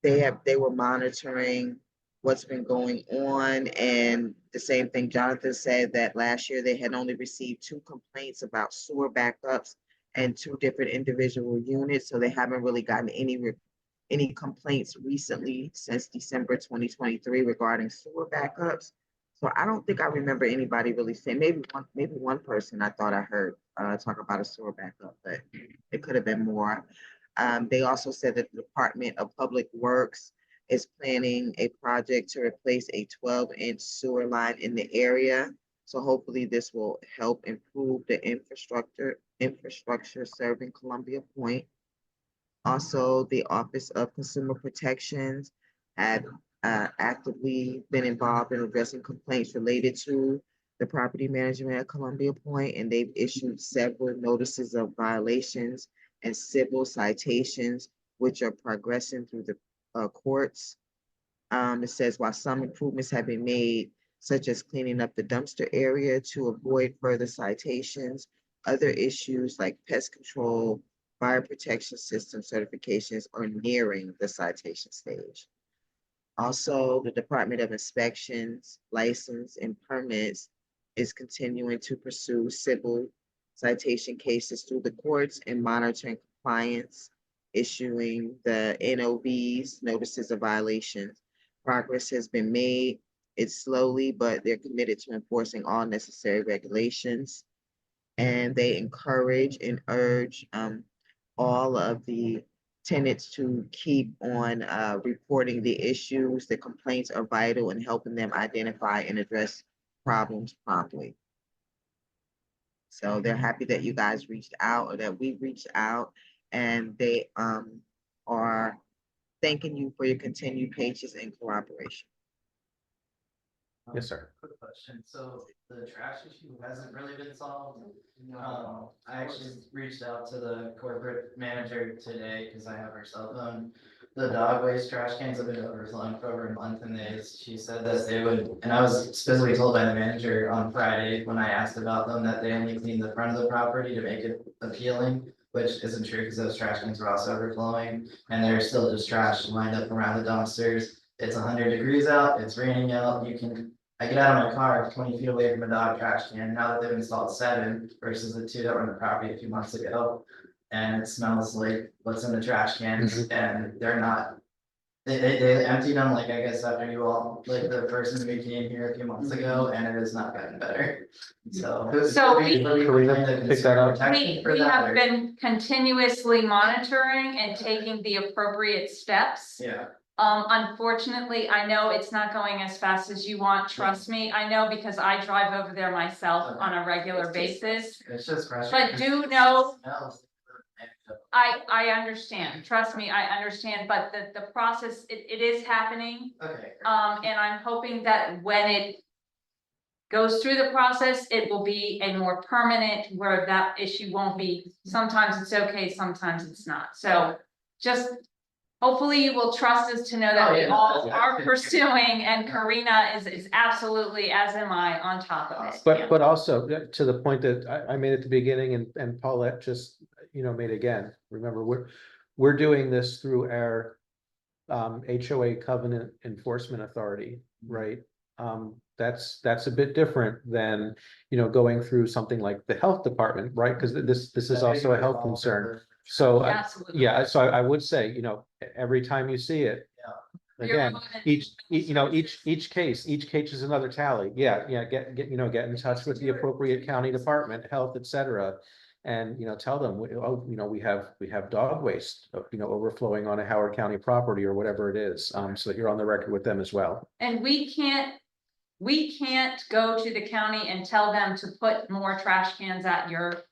they were monitoring what's been going on, and the same thing Jonathan said, that last year they had only received 2 complaints about sewer backups and 2 different individual units, so they haven't really gotten any complaints recently since December 2023 regarding sewer backups. So I don't think I remember anybody really saying, maybe one person I thought I heard talk about a sewer backup, but it could have been more. They also said that the Department of Public Works is planning a project to replace a 12-inch sewer line in the area. So hopefully this will help improve the infrastructure serving Columbia Point. Also, the Office of Consumer Protections had actively been involved in addressing complaints related to the property management at Columbia Point, and they've issued several notices of violations and civil citations, which are progressing through the courts. It says, while some improvements have been made, such as cleaning up the dumpster area to avoid further citations, other issues like pest control, fire protection system certifications are nearing the citation stage. Also, the Department of Inspections, License, and Permits is continuing to pursue civil citation cases through the courts and monitoring compliance, issuing the NOVs, notices of violations. Progress has been made. It's slowly, but they're committed to enforcing all necessary regulations. And they encourage and urge all of the tenants to keep on reporting the issues. The complaints are vital in helping them identify and address problems promptly. So they're happy that you guys reached out, or that we reached out. and they are thanking you for your continued patience and cooperation. Yes, sir. Quick question, so the trash issue hasn't really been solved? I actually reached out to the corporate manager today, cause I have her cell phone. The dog waste trash cans have been overflowing for over a month, and she said that they would, and I was specifically told by the manager on Friday, when I asked about them, that they only cleaned the front of the property to make it appealing. Which isn't true, because those trash cans were also overflowing, and there's still just trash lined up around the dumpsters. It's 100 degrees out, it's raining out, I get out of my car 20 feet away from a dog trash can, now that they've installed 7 versus the 2 that were on the property a few months ago. And it smells like what's in the trash cans, and they're not. They emptied them, like, I guess after you all, like, the person who came here a few months ago, and it has not gotten better, so. So we- Karina, pick that up. We have been continuously monitoring and taking the appropriate steps. Yeah, Unfortunately, I know it's not going as fast as you want, trust me, I know, because I drive over there myself on a regular basis. it's just frustrating. But do know, Smells. I understand, trust me, I understand, but the process, it is happening. Okay. And I'm hoping that when it goes through the process, it will be a more permanent, where that issue won't be, sometimes it's okay, sometimes it's not, so just hopefully you will trust us to know that Oh, we yeah. all Yeah. are pursuing, and Karina is absolutely, as am I, on top of it. Yeah. But also to the point that I made at the beginning, and Paulette just, made again, remember, we're doing this through our HOA covenant enforcement authority, right? That's a bit different than, going through something like the health department, right? Because this is also a health concern. So, Absolutely. yeah, so I would say, every time you see it. Again, each case is another tally. Yeah, get in touch with the appropriate county department, health, et cetera. And, tell them, we have dog waste, overflowing on a Howard County property or whatever it is. So that you're on the record with them as well. And we can't go to the county and tell them to put more trash cans at your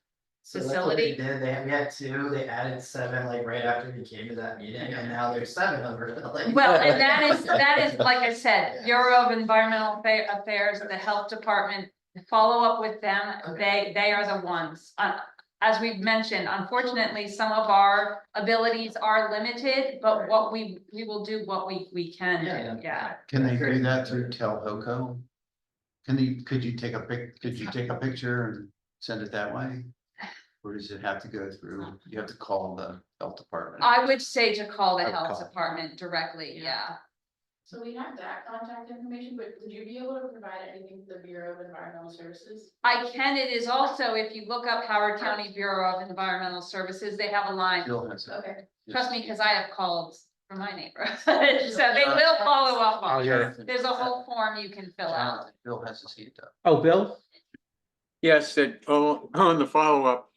So that's what they facility. did, we had 2, they added 7, like, right after we came to that meeting, and now there's 7 overfilling. Well, and that is, like I said, Bureau of Environmental Affairs, the health department, follow up with them, they are the ones. As we've mentioned, unfortunately, some of our abilities are limited, but what we will do what we can do, yeah. Can they do that through Telhoco? Could you take a picture and send it that way? Or does it have to go through, you have to call the health department? I would say to call the I would health call. department directly, yeah. So we have that contact information, but would you be able to provide anything to the Bureau of Environmental Services? I can, it is also, if you look up Howard County Bureau of Environmental Services, they have a line. Bill has it. Okay. Trust me, because I have called from my neighborhood, so they will follow up Oh, on yeah. it. There's a whole form you can fill out. Bill has his hand up. Oh, Bill? Yes, that on the follow-up,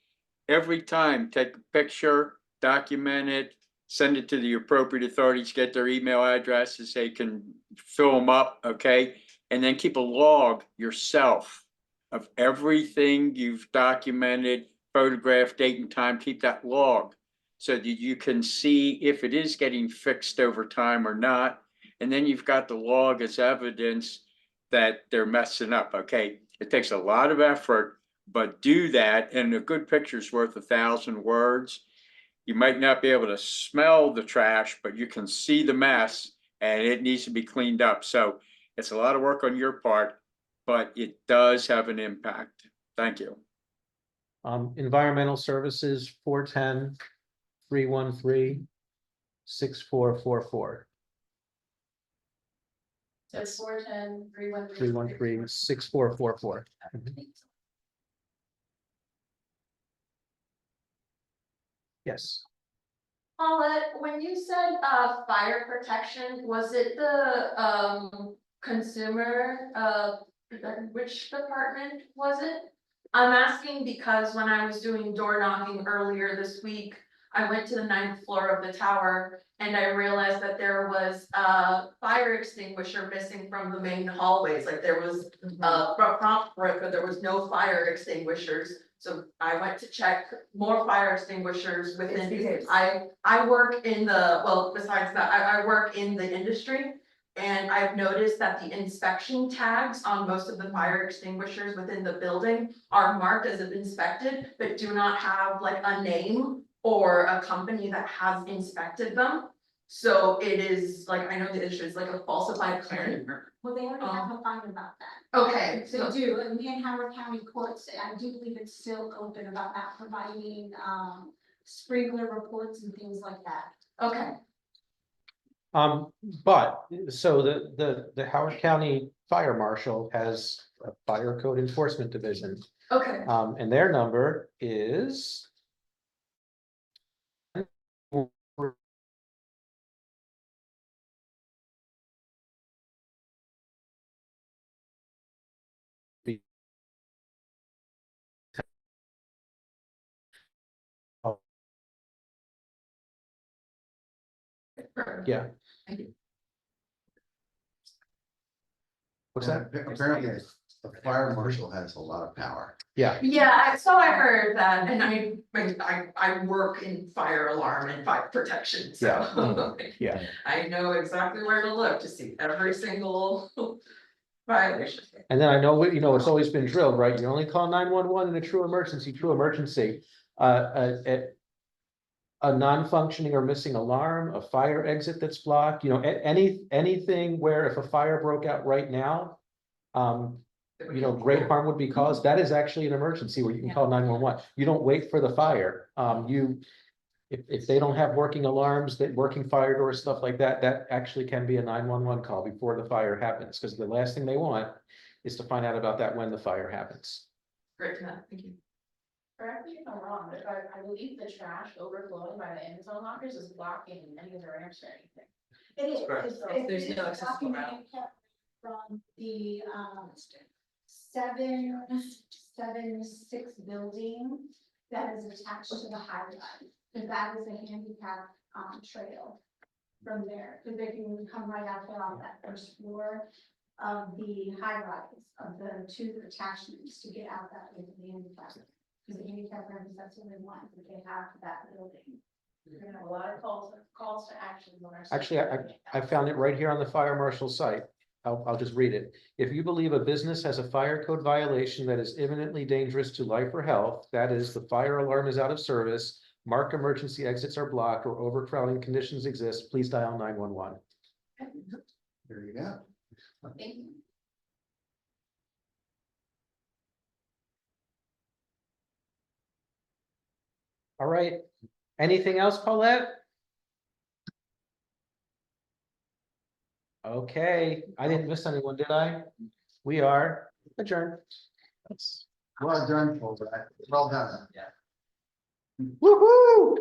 every time, take a picture, document it, send it to the appropriate authorities, get their email addresses, they can fill them up, okay? And then keep a log yourself of everything you've documented, photograph, date and time, keep that log. So that you can see if it is getting fixed over time or not. And then you've got the log as evidence that they're messing up, okay? It takes a lot of effort, but do that, and a good picture's worth 1,000 words. You might not be able to smell the trash, but you can see the mess, and it needs to be cleaned up. So it's a lot of work on your part, but it does have an impact. Thank you. Environmental Services, 410-313-6444. That's 410-313. 313-6444. Yes. Paulette, when you said fire protection, was it the consumer which department was it? I'm asking because when I was doing door knocking earlier this week, I went to the 9th floor of the tower and I realized that there was a fire extinguisher missing from the main hallways, like there was prompt work, but there was no fire extinguishers. So I went to check more fire extinguishers within, It's- I work in the, well, besides that, I work in the industry. And I've noticed that the inspection tags on most of the fire extinguishers within the building are marked as inspected, but do not have like a name or a company that has inspected them. So it is like, I know the issue is like a falsified claim. Well, they already have a fine about that. Okay, They do, and in Howard County courts, I do believe it's still open about not providing, sprinkler reports and things like that. okay, But, so the Howard County Fire Marshal has a fire code enforcement division. okay. And their number is. Yeah. Thank you. What's that? Apparently, the fire marshal has a lot of power. Yeah, Yeah, so I heard that, and I work in fire alarm and fire protection, so. yeah. I know exactly where to look to see every single violation. And then I know, you know, it's always been drilled, right? You only call 911 in a true emergency. A non-functioning or missing alarm, a fire exit that's blocked, you know, anything where if a fire broke out right now. You know, great harm would be caused. That is actually an emergency where you can call 911. You don't wait for the fire. If they don't have working alarms, that working fire doors, stuff like that, that actually can be a 911 call before the fire happens, because the last thing they want is to find out about that when the fire happens. Great to know, thank you. Correct me if I'm wrong, but I believe the trash overflowing by the Amazon lockers is blocking any of their ramps or anything. It is. Correct. There's no accessible route. From the, 776 building that is attached to the high rise. Because that is a handicap, trail from there, because they can come right out there on that first floor of the high rise of the two attachments to get out that way to the handicap. Because the handicap ramps, that's what they want, that they have that building. We're gonna have a lot of calls to action on our. Actually, I found it right here on the fire marshal's site. I'll just read it. If you believe a business has a fire code violation that is imminently dangerous to life or health, that is, the fire alarm is out of service, marked emergency exits are blocked, or overcrowding conditions exist, please dial 911. There you go. Thank you. All right. Anything else, Paulette? Okay, I didn't miss anyone, did I? We are adjourned. Well done, Fulbright. Well done. Woo-hoo!